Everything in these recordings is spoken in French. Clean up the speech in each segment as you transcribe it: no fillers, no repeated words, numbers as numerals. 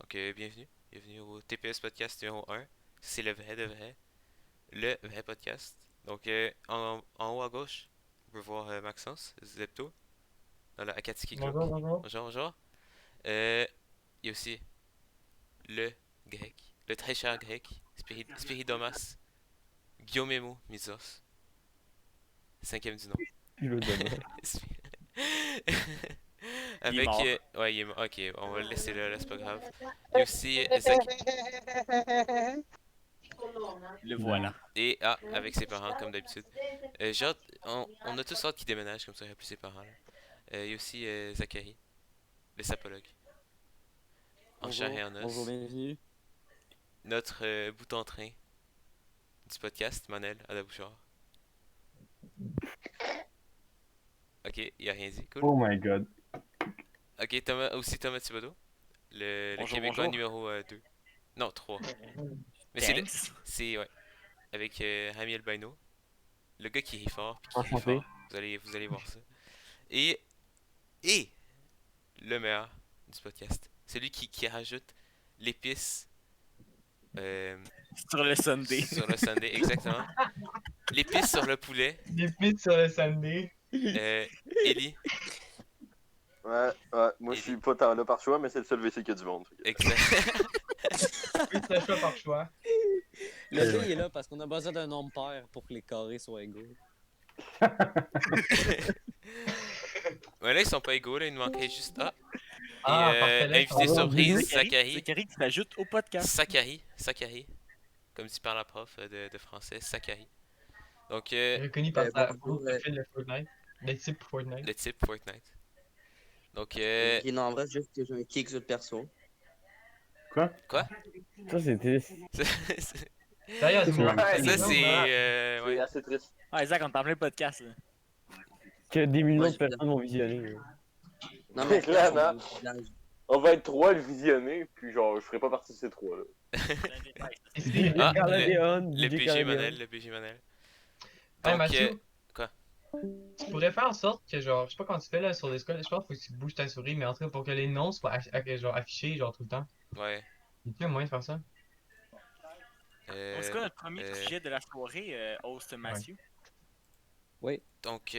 Donc, bienvenue. Bienvenue au TPS Podcast numéro 1. C'est le vrai de vrai. Le vrai podcast. Donc, en haut à gauche, on peut voir Maxence, Zepto, dans la Akatsuki Club. Bonjour, bonjour. Bonjour, bonjour. Il y a aussi le grec, le très cher grec, Spiridomas, Guillaume Misos, cinquième du nom. Il est Avec. mort. Ouais, il est mort. Ok, on va le laisser là, c'est pas grave. Il y a aussi Zach. Le voilà. Et avec ses parents, comme d'habitude. On a tous hâte qu'il déménage, comme ça il n'y a plus ses parents. Là. Il y a aussi Zachary, le sapologue, en chair Bonjour, et en bonjour, os. bienvenue. Notre bout en train du podcast, Manel, à la bouchard. Ok, il a rien dit, cool. Oh my god. Ok, Thomas Thibodeau, le Bonjour, Québécois bonjour. numéro 2. Non, 3. Mais Thanks. ouais, avec Rami Elbaino, le gars qui rit fort, puis qui rit Enchanté. fort. Vous allez voir ça. Et le meilleur du podcast. Celui qui rajoute l'épice Sur le Sunday. sur le sundae, exactement. L'épice sur le poulet. Des pites sur le Sunday. Ellie, Ouais, moi je suis pas tant là par choix, mais c'est le seul WC qu'il y a du monde. exact. Oui, c'est un choix par choix. Le gars, il est là parce qu'on a besoin d'un nombre pair pour que les carrés soient égaux. Ouais, là, ils sont pas égaux, là, il nous manquait juste A. Et Parfait, là, invité ça va. surprise, Zachary Zachary. qui s'ajoute au podcast. Sakari, comme dit par la prof de français, Sakari. Donc, Reconnu par sa bonjour, profil de Fortnite. Le type Fortnite. le type Fortnite. Donc, Ok, non, en vrai, c'est juste que j'ai un kick sur le perso. quoi? Ça, c'était. Sérieusement. Ouais, Ça, c'est. C'est Ouais. assez triste. Ouais, Zach, on est en plein podcast. Là. Que des millions Ouais, de personnes vont visionner. Non, C'est mais clair, regarde, hein? On va être trois à le visionner, puis genre, je ferai pas partie de ces trois-là. Ici, Ah, Caladéon, Le DJ PG Caladéon. Manel, le PG Manel. Hey, Donc, Mathieu. quoi? Tu pourrais faire en sorte que, genre, je sais pas comment tu fais là sur Discord, je pense qu'il faut que tu bouges ta souris, mais en tout cas pour que les noms soient genre, affichés genre tout le temps. Ouais. Y a-t-il un moyen de faire ça? C'est quoi notre premier euh, sujet de la soirée, host Mathieu? Donc,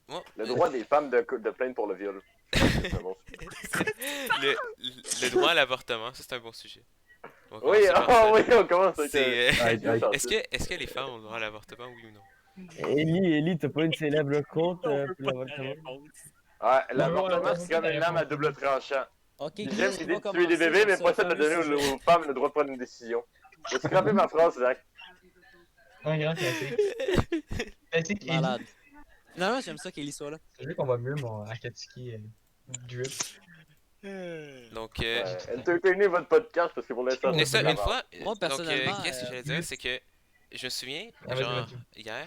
moi, Le droit des femmes de plaindre pour le viol. C'est un bon sujet. le droit à l'avortement, ça c'est un bon sujet. On va Oui, commencer par ça. oui, on commence avec C'est, Aïe, aïe. est-ce que les femmes ont le droit à l'avortement, oui ou non? Ellie, t'as pas une célèbre compte On pour peut pas te l'avortement? répondre. Ouais, Ouais, l'avortement, ouais, c'est comme une lame à double tranchant. Ok, J'aime Chris, on l'idée va de tuer des commencer bébés, mais sur pas ce celle de fameux donner sujet. aux femmes le droit de prendre une décision. J'ai scrappé ma phrase, Zach. Un grand classique. Classique Ellie. Malade. Finalement, j'aime ça qu'Ellie soit là. Je veux qu'on va mieux mon Akatsuki drip. Donc, Entertainez votre podcast, parce que pour l'instant, mais c'est ça, de la une merde. fois, Moi, donc, personnellement, qu'est-ce que j'allais dire, c'est que je me souviens, Ah, vas-y, genre, vas-y. hier,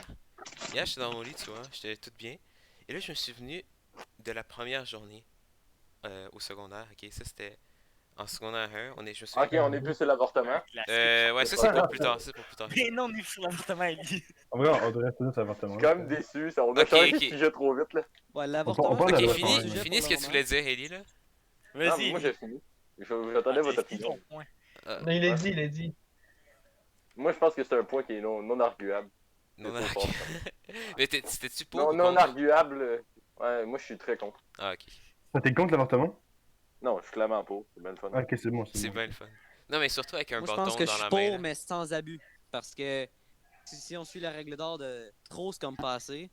j'étais dans mon lit, tu vois, j'étais tout bien, et là, je me suis venu de la première journée au secondaire, ok, ça c'était en secondaire 1, je me souviens. Ok, on est plus sur l'avortement. Ouais, ça c'est pour plus tard, c'est pour plus tard. Mais non, on est sur l'avortement, Ellie. En vrai, on devrait rester sur l'avortement. Je suis quand même déçu, ça, on a Ok, changé ok. de sujet trop vite, là. ouais, l'avortement, On parle Ok, de c'est l'avortement, un finis sujet finis pour ce que le tu moment. voulais dire, Ellie, là. Non, Vas-y, mais moi Ellie. j'ai fini. J'attendais votre Explique opinion. ton point. Non, il l'a dit, il l'a dit. Moi, je pense que c'est un point qui est non arguable. Non, C'est non, trop ok. fort. Mais c'était-tu pour Non, ou non contre? arguable. Ouais, moi je suis très contre. Ah, ok. T'es contre l'avortement? Non, je suis clairement pour. C'est bien le fun. Ok, c'est bon. C'est bien le fun. Non, mais surtout avec un Moi, je bâton pense que je dans suis la pour, main. Là. mais sans abus. Parce que si on suit la règle d'or de trop, c'est comme passé,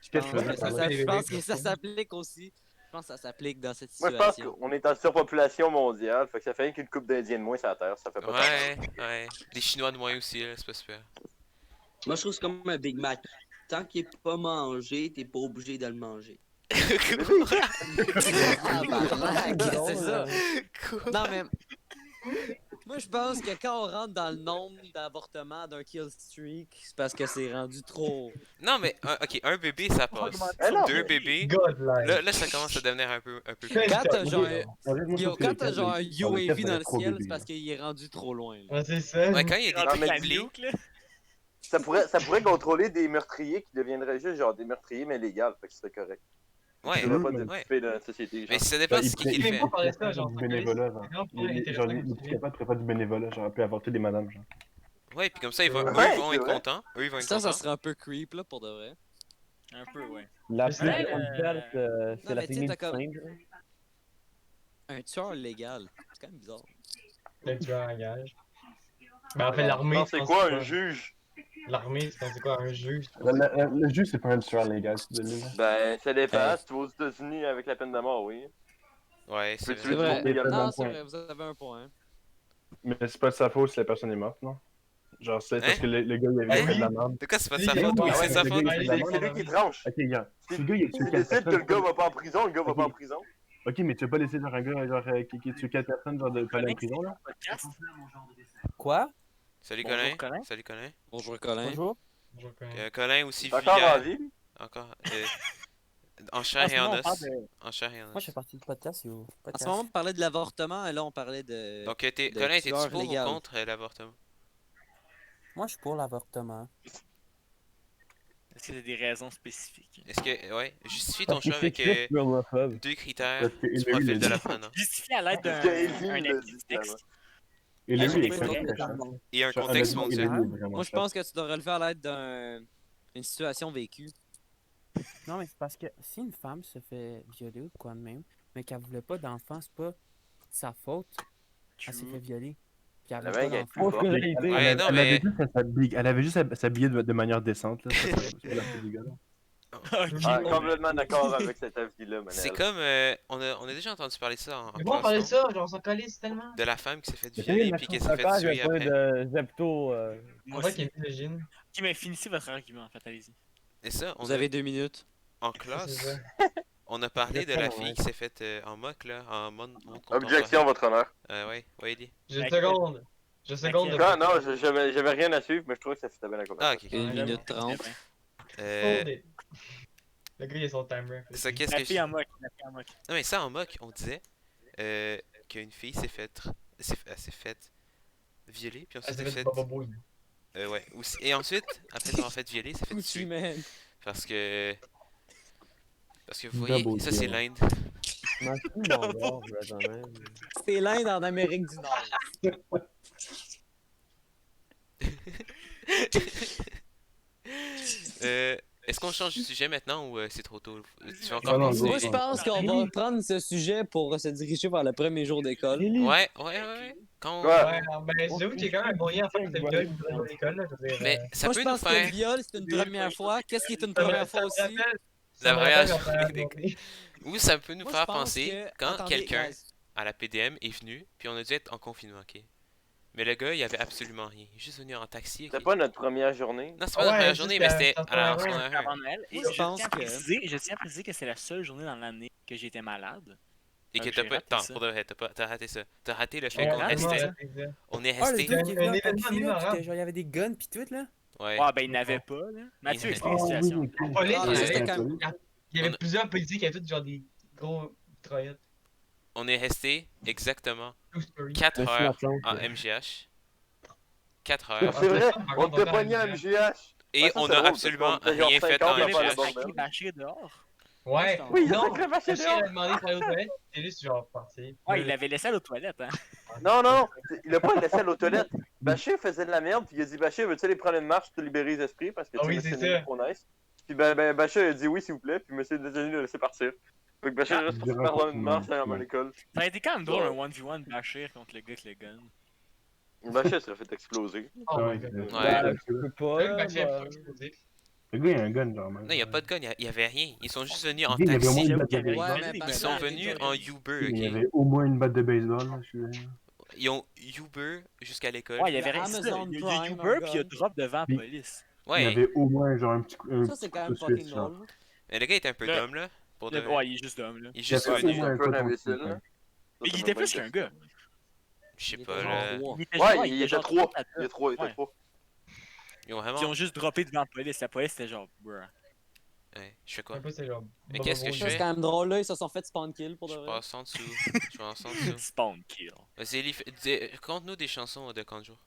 je Qu'est-ce pense que tu veux que ça, dire, je pense que ça s'applique aussi. Je pense que ça s'applique dans cette Moi, je pense situation. qu'on est en surpopulation mondiale, fait que ça fait qu'une coupe d'Indiens de moins sur la Terre, ça fait pas Ouais, ouais. Des Chinois de moins aussi, là, c'est pas super. Moi, je trouve que c'est comme un Big Mac. Tant qu'il est pas mangé, t'es pas obligé de le manger. C'est ça. Non, mais moi, je pense que quand on rentre dans le nombre d'avortements d'un kill streak, c'est parce que c'est rendu trop. Non, mais, ok, un bébé, ça passe. Eh non, Deux bébés, Godlike. là, ça commence à devenir un peu plus. Quand t'as genre, Moi, Yo, quand t'as genre un UAV dans le trop ciel, bébé, c'est parce qu'il est rendu trop loin. là. Ouais, c'est ça. Ouais, quand il y a Non, des mais triplés. Nuke, là. ça pourrait contrôler des meurtriers qui deviendraient juste genre des meurtriers mais légaux, fait que ce serait correct. Ouais, Tu devrais pas mais- t'occuper de la société. mais Genre. ça dépend de ce qu'il Il fait. faut pas parler de ça, genre, du ça bénévolat, calisse. genre. Non, pour Genre, intéressant, les mais psychopathes pourraient faire du bénévolat, genre, elles peuvent apporter des madames, genre. Ouais, puis comme ça, eux Ouais, vont c'est être vrai. contents. Eux, ils vont être Ça contents. serait un peu creep, là, pour de vrai. Un peu, ouais. La Mais plus c'est- grande perte, Non, c'est la mais tu sais, technique t'as comme- simple. Un tueur légal. C'est quand même bizarre. Le tueur à gage. Ben, en fait, Non, l'armée, c'est quoi un juge? L'armée, c'est quoi un juge? Le juge, c'est pas un tueur légal, tu veux dire. Ben, ça dépend. Hey. Si tu vas aux États-Unis avec la peine de mort, oui. Ouais, c'est Peux-tu C'est vrai. tuer vrai. tout légalement? Non, bon c'est point. vrai, vous avez un point. Mais c'est pas de sa faute si la personne est morte, non? Genre, c'est parce Hein? que le gars, il avait fait de la merde. De quoi c'est pas de Oui, sa oui, faute? oui, Oui, c'est de sa le faute. gars, il fait de la C'est merde. lui qui tranche. Ok, regarde. Si le gars, il a tué Tu 4 décides que le personnes, gars va pas en prison, le gars va Ok. pas en prison. ok, mais tu veux pas laisser genre un gars genre, qui tue 4 personnes, genre, de pas aller en prison, là? Podcast. Quoi? Salut Bonjour, Colin. Colin. Salut Colin. Bonjour, Colin. Bonjour. Bonjour, Colin. Colin aussi T'es encore en vulgaire. vie? lui? Encore. En chair et ce en moment, on os. parle de- En chair et en Moi, je os. fais partie du podcast, yo. En Podcast. ce moment, on parlait de l'avortement, et là, on parlait de. Donc, de Colin, t'es-tu tueur pour légal. ou contre l'avortement? Moi, je suis pour l'avortement. Est-ce que t'as des raisons spécifiques? Est-ce que. Ouais, justifie ton Parce que choix c'est avec Chris Burlophobe. 2 critères Parce que du Hillary profil l'a de dit. l'apprenant. Justifié à l'aide d'un Parce que Ellie un l'a avis dit, du texte. Et lui, Ah, il est j'ai très fait très cher. Et un Genre, contexte honnêtement, mondial. Hillary est vraiment Moi, je cher. pense que tu devrais le faire à l'aide d'une situation vécue. Non, mais c'est parce que si une femme se fait violer ou de quoi de même, mais qu'elle voulait pas d'enfant, c'est pas sa faute. Elle s'est fait violer. Puis elle La veut mec pas est d'enfant. plus Autre réalité, Ouais, non, elle mais- avait juste elle avait juste à s'habiller de manière décente, là. C'est pas la faute du gars, là. Ah, complètement d'accord avec cet avis-là, Manel. C'est comme. On a déjà entendu parler de ça en Mais bon, on parlait de classe, ça, genre, on s'en calisse tellement. non? De la femme qui s'est fait Mais violer ma puis qui fille s'est fait papa, tuer j'ai pas après. de Zepto. En Moi vrai, qui aussi. est misogyne. Ok, mais finissez votre argument, en fait, allez-y. Et ça, Vous avez 2 minutes. en C'est classe, ça. on a parlé de la Exactement, fille ouais. qui s'est faite en mock, là, en mode Objection, votre honneur. Ouais, Ellie. J'ai une Laquelle? seconde. J'ai une seconde de. Ah non, j'avais rien à suivre, mais je trouvais que ça fitait bien la Ah, conversation. ok. 1 Ouais, minute j'avoue. 30. Euh, Oh, le gars, il a son timer. ça, La qu'est-ce que fille je... en moque, la fille en moque. Non, mais ça, en mock, on disait qu'une fille s'est faite... Elle s'est faite violer, puis Ah, ensuite c'est s'est fait fait... Baba Boy. Ouais. Et ensuite, après s'avoir fait violer, s'est fait Gucci tuer. man. Parce que... Parce que vous voyez, Double ça c'est kill. l'Inde. Merci, mon gars, quand même. C'est l'Inde en Amérique du Nord. Est-ce qu'on change de sujet maintenant ou c'est trop tôt? Tu veux Non, encore non, continuer? Moi, je pense qu'on va prendre ce sujet pour se diriger vers le premier jour d'école. Ouais. Quand on- Ouais. Ouais, ben, j'avoue qu'il y a quand même un moyen à faire que t'aies viol dans l'école, là. Je veux dire, Mais ça Moi, peut je nous pense que le faire... viol, c'est une première fois. Qu'est-ce qui est une ça me- première ça fois me aussi? rappelle- La ça me première rappelle journée ma première d'école. journée. Ou ça peut nous Moi, je faire pense penser que- quand attendez, quelqu'un guys. à la PDM est venu, puis on a dû être en confinement, ok? Mais le gars, il avait absolument rien. Il est juste venu en taxi, ok? C'était pas notre première journée. Non, c'est pas la Ouais, première juste journée, mais à- c'était à à la première secondaire Avant 1. Noël. Et Moi, je pense tiens à que- je tiens à préciser que c'est la seule journée dans l'année que j'étais malade. Et que j'ai t'as pas... raté Attends, ça. pour de vrai, t'as raté ça. T'as raté le fait Ouais, qu'on raté vraiment, restait... ça. c'est ça. On est Ah, le resté... gars qui est venu Un en événement taxi, là, mémorable. puis genre, il y avait des guns pis tout, là. Ouais. Ouais, ben il n'avait pas, là. Mathieu, Il- explique la situation. Police, Ah, il y ça, avait- c'était quand- il y avait On a- plusieurs policiers qui avaient tous genre des gros mitraillettes. On est resté exactement True story. 4 Merci, heures Martin. en MGH. 4 C'est heures. vrai, Par on contre, t'a dans pogné à la- MGH. Et Ouais, ça, on c'est a drôle, absolument parce qu'on était rien genre fait 50 en à faire le J'ai MGH. bordel. bâché dehors. Ouais. Oui, il a non, sacré vaché Sushi, il a demandé d'aller aux toilettes. C'est juste genre parti. Ouais, il l'avait laissé aller aux toilettes, hein. Non, non, non, il a pas laissé aller aux toilettes. Bachir faisait de la merde, puis il a dit Bachir, veux-tu aller prendre une marche, te libérer les esprits, parce que Ah tu oui, sais, c'est c'est ça. trop nice. Puis Bachir a dit oui, s'il vous plaît, puis monsieur Desailly l'a laissé partir. Fait que Bachir reste parti prendre une marche à l'école. Ça a été quand même drôle un 1v1 Bachir contre le gars avec le gun. Bachir serait fait exploser. Oh Ouais, my god. Ouais. Ben, tu peux Ouais, pas, le bachir bah, a explosé. Le gars, il a un gun, genre, même. Non, il n'y a pas de gun, il y avait rien. Ils sont juste venus en Il y avait au moins taxi. une batte de J'avoue qu'il y baseball. avait- Ouais, mais Ils Ils parce sont que- venus en Uber, Il y ok? avait au moins une batte de baseball, là, je suis... Ils ont Uber jusqu'à l'école. Ouais, il y avait Il y a rien. Amazon Il y a Prime, Uber, un puis il y a gun. drop devant la Puis- police. Il y Ouais, avait au moins, genre, un petit coup... Ça, c'est quand même coup de fucking suite, genre. drôle. mais le gars était un peu Le- dumb, là. Pour de vrai. Ouais, il est juste d'homme, là. Il est Il y juste avait au venu. moins un peu un coton imbécile, suite, là. hein. Mais il était plus qu'un gars. Je sais Il pas, était là. genre Il était Ouais, genre- il était était genre 3. trois à Il était 3, il était Ouais. 3. Ils ont Puis ils vraiment. ont juste droppé devant la police. La police, c'était genre, bruh. Ouais, je fais quoi? Un peu, c'est genre. Mais qu'est-ce que je Ça, c'est fais? quand même drôle, là. Ils se sont fait spawn kill pour de Je vrai. passe en dessous. Je passe en dessous. Spawn kill. Vas-y, Ellie, conte-nous des chansons de Kanjo.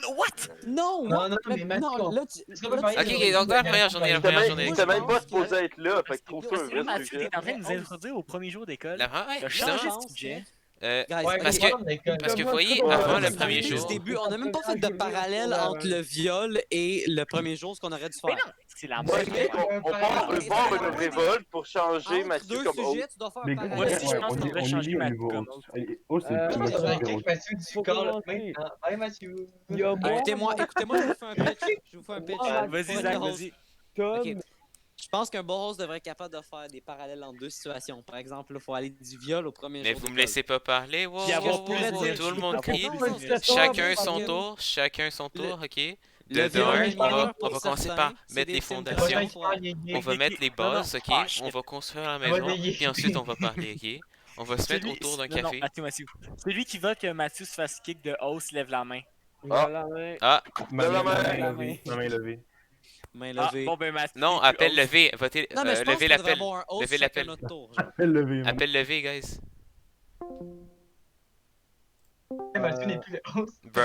Non, what? Non, Non, non, mais Mathieu, non, là, tu. Est-ce qu'on peut là, parler tu- Ok, de- ok, donc la première journée, la première journée. T'es même Je pas pense supposé que- être là, fait que trouve ça un Parce que là, vrai Mathieu, sujet. t'es en train de nous introduire au premier jour d'école. La première, ouais, T'as justement. changé pense de sujet. Guys, Ouais, Parce on que- parle de l'école. Parce que vous voyez, Ouais, avant ouais, le c'est premier du jour, début, on n'a même pas fait de parallèle entre le viol et le premier jour, ce qu'on aurait dû Mais faire. non, c'est la Ouais, même mais- affaire. On part Ouais, une révolte pour changer Entre Mathieu deux comme sujets, host. tu dois faire Les un gars, Moi parallèle. aussi, je pense qu'on devrait changer un Mathieu nouveau comme host. Allez, host, c'est Je le pense qu'on devrait premier kick host. Mathieu du Faut corps commencer. maintenant. Allez, Mathieu. Il y a moi, Écoutez-moi, je vous fais un pitch. Je vous fais un pitch. Vas-y, Pour être Zach, le host. vas-y. Tom, Ok. Je pense qu'un bon host devrait être capable de faire des parallèles entre deux situations. Par exemple, il faut aller du viol au premier mais jour. vous me d'école. laissez pas parler, wow, Puis avoir wow, plus wow, de wow, dire- tout le monde avoir crie. plus Non, de- mais Chacun parce son que- tour, chacun son tour, ok? Le De viol un, est mineur on va pour commencer certains, par c'est mettre des les films que fondations. les gens font. On va mettre les bases, ok? Ah, shit. On va construire la va maison, déguer. puis ensuite on va parler, ok? On va se mettre Celui- autour d'un non, non, café. Mathieu. Celui qui veut que Mathieu se fasse kick de hausse, lève la main. voilà, ouais. Ah, Ma la main main. levée. Ma main levée. Main Ah, levée. bon, ben Mathieu. non, tu appel host. levé, votez, Non, mais je pense levez qu'on devrait l'appel. avoir un host Levez chacun l'appel. notre tour. genre. Appel levé. man. Appel levé, guys. Mathieu n'est plus le host. Bruh.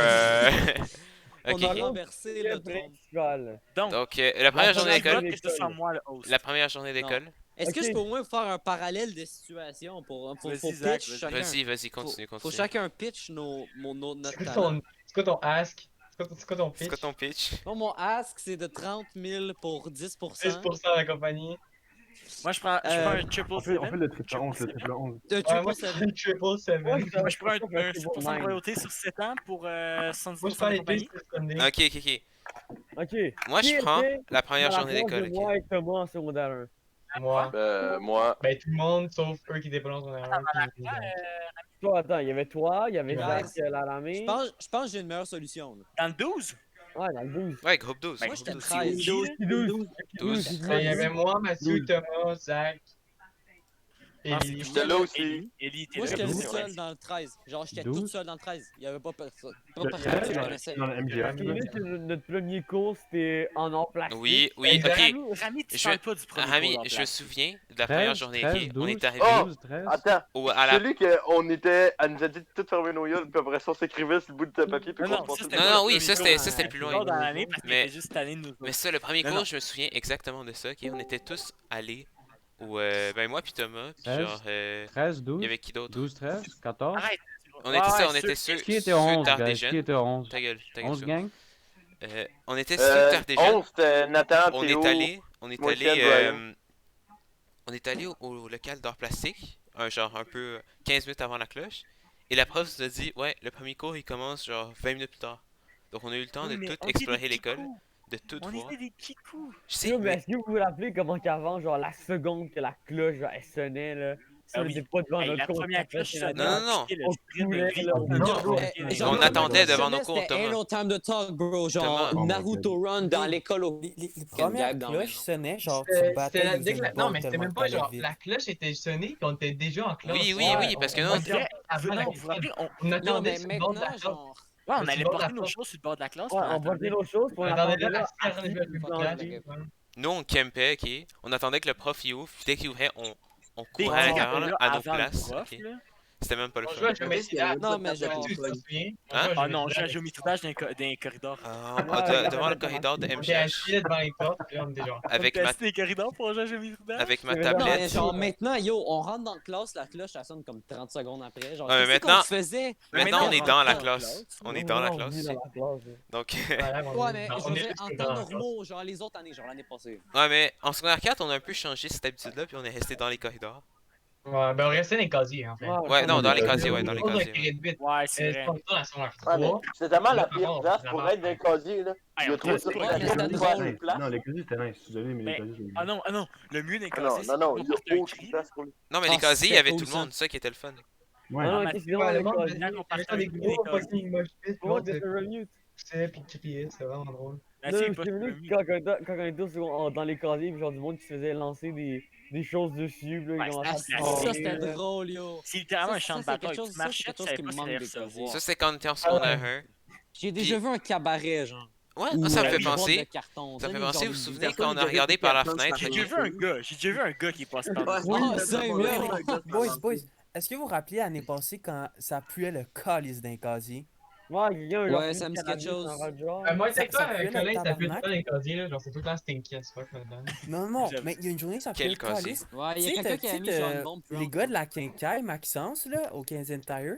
On Ok, a ok. renversé le trône. Principal. Donc, Donc, la première journée je d'école. vote que ce soit moi le host. La première journée d'école. Est-ce que Ok. je peux au moins faire un parallèle de situation pour Vas-y, faut Zach, pitch vas-y. chacun? Vas-y, continue, Faut continue. chacun pitch notre C'est quoi talent. ton ask? C'est quoi ton C'est pitch? quoi ton pitch? Bon, mon ask, c'est de 30 000 pour 10%. 6% de la compagnie. Moi, je prends un triple On fait seven. le triple 11, le triple 11. De Ouais, moi, c'est 7%. un triple 7. Moi, Moi, je prends un je 6% de royauté sur 7 ans pour 70% Moi, je prends de les compagnie. deux Sunday. Ok, ok, ok. Ok. Moi, Qui je prends était la première dans la journée classe de d'école, Moi ok? et Thomas en secondaire 1. Moi. Moi. Ben, tout le monde, sauf eux qui étaient pas dans son erreur. Toi, attends, il y avait toi, il y avait Ouais. Zach Lalamé. Je pense que j'ai une meilleure solution. là. Dans le 12? Ouais, dans le 12. Ouais, groupe 12. Ben, Moi, j'étais groupe 13. 12. 12. Il y avait moi, Mathieu, Thomas, Zach. Et Ah, Lily. J'étais là aussi. Ellie était Moi, là. j'étais le 12, seul dans le 13. Genre, j'étais 12. toute seule dans le 13. Il y avait pas personne. Pas Le personne que je 13, connaissais. dans le MGF. Notre premier cours, c'était en or plastique. Oui, oui, Exact. ok. Rami, tu Je- parles pas du premier Rami, cours en je me place. souviens de la première journée, ok? On est arrivé Oh! 12, 13. Attends, à la. celui qu'on était, elle nous a dit de tout fermer nos gueules, puis après ça, on s'écrivait sur le bout de papier, puis Non, qu'on non, se ça, passait c'était Non, pas non, le oui, premier ça, cours c'était le plus loin. dans l'année parce qu'il Mais- était juste allé nous Mais ça, le premier Non, cours, non. je me souviens exactement de ça, ok? On était tous allés où, ben moi puis Thomas, puis 13. genre, 13, il 12, y avait qui d'autre? 12, 13, 14. Arrête. On était ça, on était ceux Qui était ceux 11, tard des guys? Qui jeunes. était 11? Ta gueule, 11 toi. gang? On était ceux tard des jeunes. 11, c'était Nathan, On Théo. est allé, moi, Etienne, Brian. on est allé au local d'art plastique, genre un peu 15 minutes avant la cloche, et la prof nous a dit, ouais, le premier cours il commence genre 20 minutes plus tard. Donc on a eu le temps de Oui, mais tout on explorer était des l'école, kikous. de tout On voir. était des kikous. Je sais, Yo, mais mais est-ce que vous vous rappelez comment qu'avant, genre la seconde que la cloche genre, elle sonnait là, si Ah on oui. n'était pas devant Hey, notre la cours, première cloche sonnait. Non, non, non. puis le On sprint de coulait, vie, là, on on était Non, dans- on attendait devant nos cours, C'était Thomas. No Time to Talk, bro. Genre Thomas. Naruto Run dans l'école au. Les Quelle premières gag dans la cloches maison. sonnaient, genre C'était tu battais la les dès que la- autres Non, balles mais c'était tellement même que pas t'allais genre. vite. La cloche était sonnée, puis on était déjà en classe. Oui, oui, Ouais, oui, parce que non, on dirait avant la Non, vous vous rappelez, On Non, attendait mais sur le bord de la maintenant, classe. genre. Ouais, on Mais allait c'est bon, porter la nos porte. choses sur le bord de la classe. Ouais, puis on votait nos choses, puis On on attendait attendait là, là. la sphère de Fuck classe. la gueule. Nous, on campait, ok? On attendait que le prof y ouvre, puis dès qu'il ouvrait, on Des courait à petits l'intérieur, appels-là à nos avant le places, prof, ok? là. C'était même pas le On fun. jouait à Géométrie d'âge. Non, mais genre. Tu te souviens? Hein? Ah non, j'ai un géométrie-dage dans les corridors. Ah, Ah, devant le corridor de On était MGH, assis devant les portes, puis là, on était genre. avec T'as ma, assis dans les corridors pour jouer à géométrie-dage? avec ma Non, Non, mais tablette. genre maintenant, yo, on rentre dans la classe, la cloche, elle sonne comme 30 secondes après. Genre, Ouais, mais qu'est-ce qu'on maintenant- se faisait? Maintenant, on est rentre dans la dans classe. On est dans la classe. Donc, Ouais, mais je on veux est dire, tous en dans temps la classe. normaux, genre les autres années, genre l'année passée. ouais, mais en secondaire 4, on a un peu changé cette habitude-là, puis on est resté dans les corridors. Ouais, ben on restait dans les casiers, en fait. Ouais, non, dans les casiers, ouais, dans les On a casiers. tiré de vite. Ouais, c'est C'est vrai. pas ça, la secondaire Ouais, mais 3. c'était tellement la Là, pire par place contre, pour c'est être dans le casier, là. Hey, Il y a on trop trouve de ça Ouais, pas mais c'était trucs drôle. de place. Non, les casiers c'était nice, désolé, mais les Mais- casiers c'est Ah non, le mieux des Ah non, casiers, non, non, c'est il y a un aucune cri. place pour lui. Non, mais Ah, les casiers, il y c'était avait cool, tout le ça. monde, c'est ça qui était le fun. Ouais. Non, mais- qu'est-ce qu'ils ont Ouais, dans le les monde, casiers? Quand on partait des avec gros des fucking mosh pits, Comment l'autre t'es revenu? poussait puis criait, c'était vraiment drôle. La Non, fille je est pas suis venu super quand on était dans les casiers, puis genre du monde qui se faisait lancer des choses dessus, puis là, Ouais, ils commençaient à c'est- se Ça, barrer, c'était là. drôle, yo. C'est littéralement Ça, un champ de ça, c'est bataille. quelque chose- Tu ça, marchais, c'est quelque tu chose savais qui pas me si manque t'allais des recevoir. casiers. Ça, c'est quand on était en secondaire 1. J'ai déjà vu un cabaret, genre. Ouais, Ou, ça me fait une boîte penser. de carton. Ça me fait Donne-nous penser, genre vous vous des- souvenez des- quand on a regardé par la fenêtre? J'ai déjà vu un gars qui passe par Ah, ça, mais- Boys, est-ce que vous vous rappelez l'année passée quand ça puait le calice d'un casier? Ouais, quelqu'un, genre, Ouais, fume ça me du dit quelque cannabis, chose. un rad genre. Moi, c'est Ça quoi, pue le Colin, ça pue tout tabarnak. le temps les casiers, là. Genre, c'est tout le temps stinky as fuck là-dedans. Non, J'avoue. mais il y a une journée, ça fait Quel le casier? calice. Ouais, il y a Tu sais, quelqu'un qui a mis genre une t'as- bombe les puante, gars là. de la Quincaille, Maxence, là, au Canadian Tire,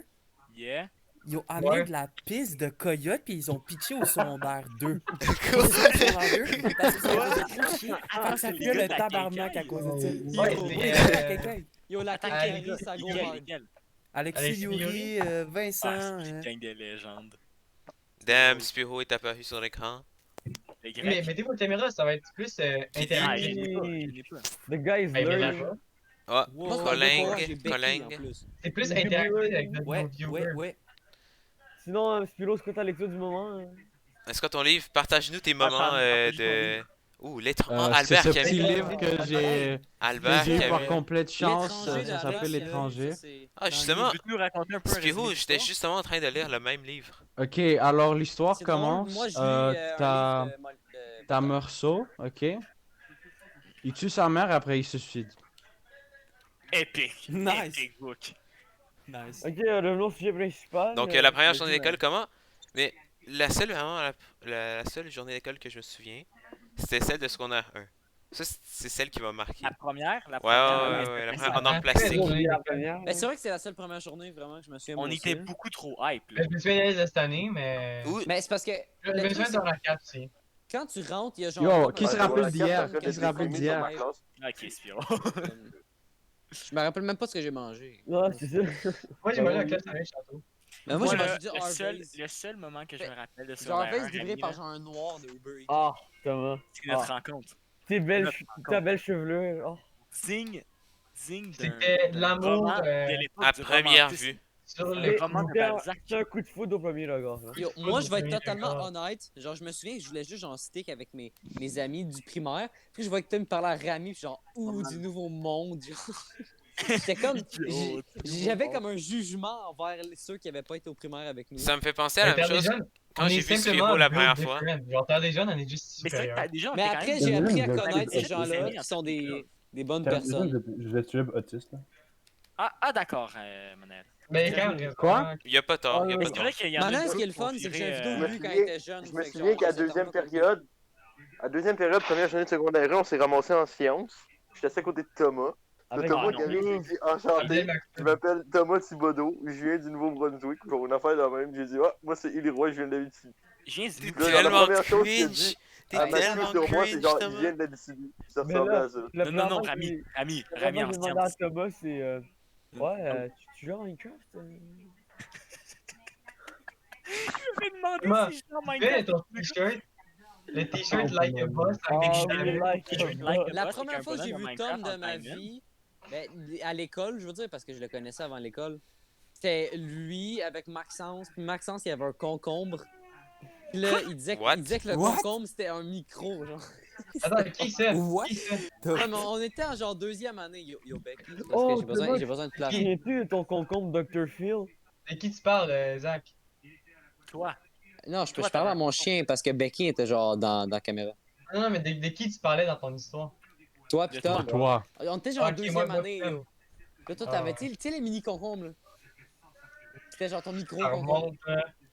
Yeah. ils ont amené Ouais. de la pisse de coyote puis ils ont pitché au secondaire 2. Quoi? Au secondaire 2, parce que ça faisait trop chier. Fait que ça c'est les pue gars le de la tabarnak à Quincaille. cause de ça. Ouais, Yo, c'est, les gars de la Quincaille. Yo, la Attends, Ah, les Quincaillerie, gars, ça go Lesquels, hard. lesquels? Alexis Alexis Liori, Vincent. Ah, c'est une gang de légendes. Damn, Spiro est apparu sur l'écran. Les Mais Grecs. mettez vos caméras, ça va être plus Ah, je interactif. l'ai pas, je l'ai pas. The guy is Ben, learning. évidemment. Ah, Moi, sur le décollage, j'ai Colling, Becky, en Colling. plus. C'est plus Les interactif viewers. avec nos Ouais, viewers. ouais. Sinon, Spiro, c'est quoi ta lecture du moment? Est-ce que ton livre, partage-nous tes moments partage de. Ouh, l'étrange. C'est Albert ce qui a petit mis. livre que j'ai Albert que j'ai qui eu a par mis. complète chance. L'étranger Ça de s'appelle Albert, L'étranger. ça, c'est- Ah, justement, Peux-tu nous raconter un peu un Spiro, résumé j'étais d'histoire? justement en train de lire le même livre. Ok, alors l'histoire C'est drôle, commence. moi, je lis T'as un livre de... t'as Meursault, ok? Il tue sa mère après il se suicide. Épique. Nice. Épique book. Nice. Ok, revenons au sujet principal. Donc, la première vas-y, journée mais- d'école, comment? Mais la seule, vraiment, la seule journée d'école que je me souviens, c'était celle de secondaire 1. Ça, c'est celle qui m'a marqué. La première, Ouais, ouais, ouais, la c'était première en ça. or plastique. Ouais, la première. Ben, c'est vrai que c'est la seule première journée, vraiment, que je me souviens. On moi était aussi, là. beaucoup trop hype, là. Je me souviens de cette année, mais. Ouh, Mais c'est parce que... Je le me truc, souviens c'est dans la 4 aussi. quand tu rentres, il y a genre... Yo, comme qui un- se Ouais, rappelle ouais, d'hier? quatre Qui se personnes rappelle de d'hier? ma classe. Ok, Spiro. Je me rappelle même pas ce que j'ai mangé. Ouais, c'est ça. Moi, j'ai mangé la classe avec château. Mais moi, j'ai Moi, mangé du le seul moment que je me rappelle de Genre, secondaire Harvey's 1, livré Rémi, par là, genre un noir de Uber Eats. Ah, Thomas. c'est notre rencontre. Ta belle chevelure. Oh. Digne d'un C'était l'amour roman de l'époque à du première romantisme. vue. sur Le le. roman de C'était un- Balzac. C'est un coup de foudre au premier regard. hein. Yo, Pas moi, du je vais être premier totalement regard. honnête. Genre, je me souviens que je voulais juste genre stick avec mes amis du primaire. Puis je voyais que Tom me parlait à Rami, puis genre, ouh, du nouveau monde. Genre. C'était comme. J'avais comme un jugement envers ceux qui avaient pas été au primaire avec nous. Ça me fait penser à la même chose quand on j'ai est vu simplement Spiro la build première fois. different. Genre, t'as des jeunes, on est juste Mais c'est vrai que supérieurs. t'as déjà. Mais t'es quand après, même j'ai des- appris à des- connaître Ah, ces gens-là qui sont des bonnes personnes. Je suis autiste. Là. Ah, d'accord, Manel. Mais quand même. Quoi? Il y a pas tort, il y a Ah, pas C'est tort. vrai qu'il y en a Maintenant, une ce qui est le couple fun, qu'on c'est que j'ai dirait, une vidéo Je me vu quand souviens- elle était jeune. Je me fait que souviens genre, qu'à c'est deuxième totalement période, première journée de secondaire 1, on s'est ramassé en sciences. J'étais assis à côté de Thomas. Avec Thomas Ah, qui non. arrive, il dit enchanté. Je m'appelle Thomas Thibodeau, je viens du Nouveau-Brunswick pour une affaire de même. J'ai dit, ah, moi c'est Élie Roy, je viens de l'Abitibi. Je viens T'es du Là, genre, la tellement première chose qu'il a cringe! dit, T'es à ma tellement sur moi, c'est cringe, genre, il Thomas! vient de l'Abitibi. Ça Mais ressemble là, à ça. Non, Rami Rami en j'ai demandé à sciences. Thomas, c'est. Ouais, tu joues à Minecraft? Je vais demander Thomas, si je joue à Fais Minecraft. ton t-shirt. Le t-shirt like a boss Ah, avec des oui, chaînes. like Je a like boss. a La boss première avec un fois que j'ai bonhomme vu de Tom Minecraft de en ma Diamond. vie, ben, à l'école, je veux dire, parce que je le connaissais avant l'école, c'était lui avec Maxence. Puis Maxence, il avait un concombre. Puis là, il disait What? que le What? concombre, c'était un micro, genre. Attends, qui c'est? What? Qui c'est? Ouais, mais on était en genre deuxième année, yo Beck. Parce Oh, que Thomas, j'ai besoin de place. Viens-tu de ton concombre Dr. Phil? De qui tu parles, Zach? Toi. Non, je Toi, parlais t'as à mon chien parce que Becky était genre dans la caméra. Non, mais de qui tu parlais dans ton histoire? Toi pis De Tom. Toi. On était genre en Ok, deuxième moi, année. moi, Là, Là, toi, Ah. t'avais, tu sais, les mini concombres, là. C'était genre ton micro Ça concombre. remonte.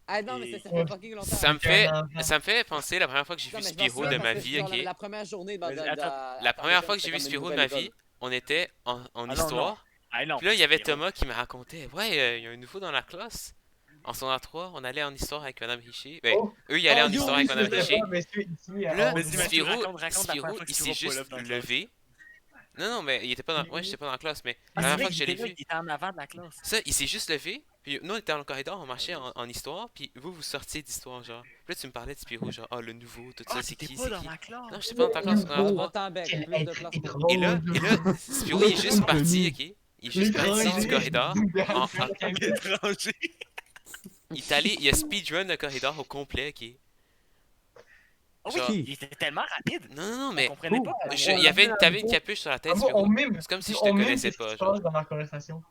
Ah non, mais ça Ouais. fait fucking longtemps. Ça me fait penser la première fois que j'ai Non, vu mais je m'en Spiro souviens de parce ma que vie, genre, ok? La première journée, Vas-y, attends. La première fois que j'ai vu Spiro de ma vie, on était en non, histoire. Ah non. Puis là, il y avait Spiro. Thomas qui me racontait, ouais, il y a un nouveau dans la classe. En secondaire 3, on allait en histoire avec Madame Richer. Ben, Oh. eux, ils allaient Oh, en yo, histoire oui, avec Madame c'est vrai. Richer. Monsieur ici, Là, Vas-y, Mathieu, Spiro, raconte la Spiro, première fois que il Spiro s'est pull juste up dans la levé. Non, mais il était pas dans... Ouais, j'étais pas dans la classe, mais Ah, la c'est première vrai fois que je l'ai qu'il vu, était en avant de la classe. ça, il s'est juste levé. Puis nous, on était dans le corridor, on marchait en histoire. Puis vous sortiez d'histoire, genre. Puis là, tu me parlais de Spiro, genre, oh, le nouveau, tout ça, Ah, c'est t'étais qui, pas c'est dans qui. ma classe. Non, j'étais pas dans ta classe, secondaire 3. Autant Beck, Quel plus de être place. drôle. Et là, Spiro, il est juste parti, ok? Il est juste parti du corridor. Étranger. Il a speedrun le corridor au complet, ok? Oh oui, Genre- il était tellement rapide. Non, On mais comprenait pas. t'avais une capuche sur la tête, Spiro. C'est comme si je te connaissais pas, Ce qui se genre. passe dans ma conversation.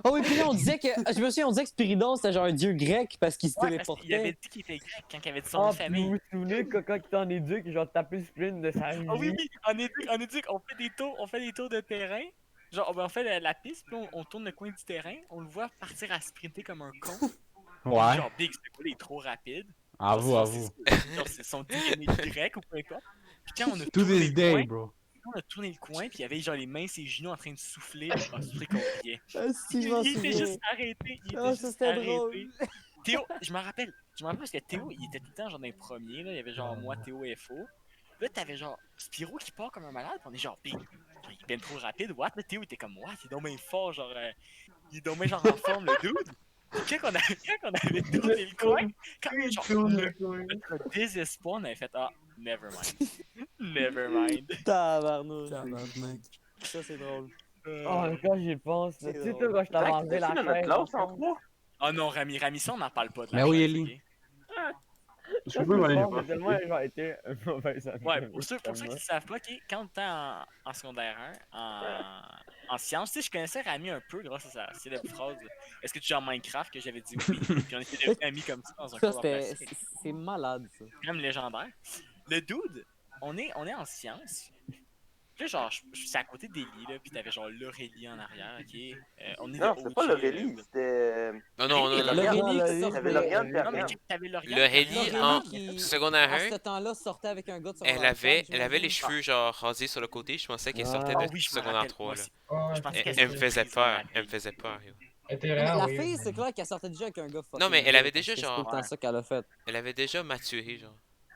Oh oui, puis là, on disait que. Je me souviens, on disait que Spiridon, c'était genre un dieu grec parce qu'il se Ouais, parce qu'il avait téléportait. dit qu'il était grec quand il avait dit son nom Ah, de puis vous famille. vous souvenez que quand il était en éduc, genre tapé le sprint de sa vie. Ah oui, oui, en éduc, on fait des tours de terrain. Genre, on fait la piste, puis on tourne le coin du terrain, on le voit partir à sprinter comme un con. Ouais. Genre, Big, ce gars-là est trop rapide. Avoue, Genre, avoue. Genre, c'est son DNA grec ou peu importe. Puis quand on a To tourné this le day, coin, bro. on a tourné le coin, puis il y avait genre les mains et ses genoux en train de souffler, a soufflé qu'on riait. Ah, si, je m'en Il était souviens. juste arrêté, il était Ah, ça juste c'était arrêté. drôle. Théo, je m'en rappelle parce que Théo, il était tout le temps genre dans les premiers, là, il y avait genre moi, Théo et FO. Là, t'avais genre Spiro qui part comme un malade, pis on est genre, Big, genre, il est bien trop rapide, what? Là, Théo était comme, what? Il est donc bien fort, genre, il est donc bien genre en forme, le dude. Puis quand on avait tourné le coin, quand genre, notre désespoir, on avait fait, ah, never mind. Never mind. Tabarnouche. Tabarnak. Ça, c'est drôle. Oh, quand j'y pense, là. C'est Tu sais, drôle. toi, quand je t'avais enlevé la T'as-tu dans notre chaise. classe en 3? Oh non, Rami, ça, on n'en parle pas de Mais la oui, chaise, Ellie. ok? Je peux pas aller J'ai voir. tellement genre été un mauvais ami. Ouais, pour ceux qui ne savent pas, ok, quand t'es en secondaire 1, en sciences, tu sais, je connaissais Rami un peu grâce à sa célèbre phrase « Est-ce que tu joues en Minecraft? » que j'avais dit oui. Puis on était devenus amis comme ça dans un Ça, cours d'art plastique. c'est malade, ça. C'est quand même légendaire. Le dude, on est en sciences. Puis là, genre, je suis à côté des lits, là, puis t'avais genre l'Aurélie en arrière, ok? On est Non, de c'était pas OG, l'Aurélie, c'était. Non, non, non, non. L'Aurélie qui T'avais sortait... Lauriane et Non, mais Ariane. t'avais Lauriane. L'Aurélie, en qui, secondaire à ce 1, temps-là, sortait avec un gars de elle secondaire avait, 4, elle avait les j'imagine. cheveux genre rasés sur le côté. Je pensais qu'elle sortait Ah de oui, je me secondaire rappelle, 3. moi Là. aussi. Ouais, Je pensais Elle, qu'elle elle me sortait faisait de peur. secondaire. Elle me faisait peur. Yo. elle était Mais vraiment la weird. fille, c'est clair qu'elle sortait déjà avec un gars fucking Non, mais elle avait weird, déjà parce que genre- c'est tout le temps ça qu'elle a fait. Elle avait déjà maturé, genre.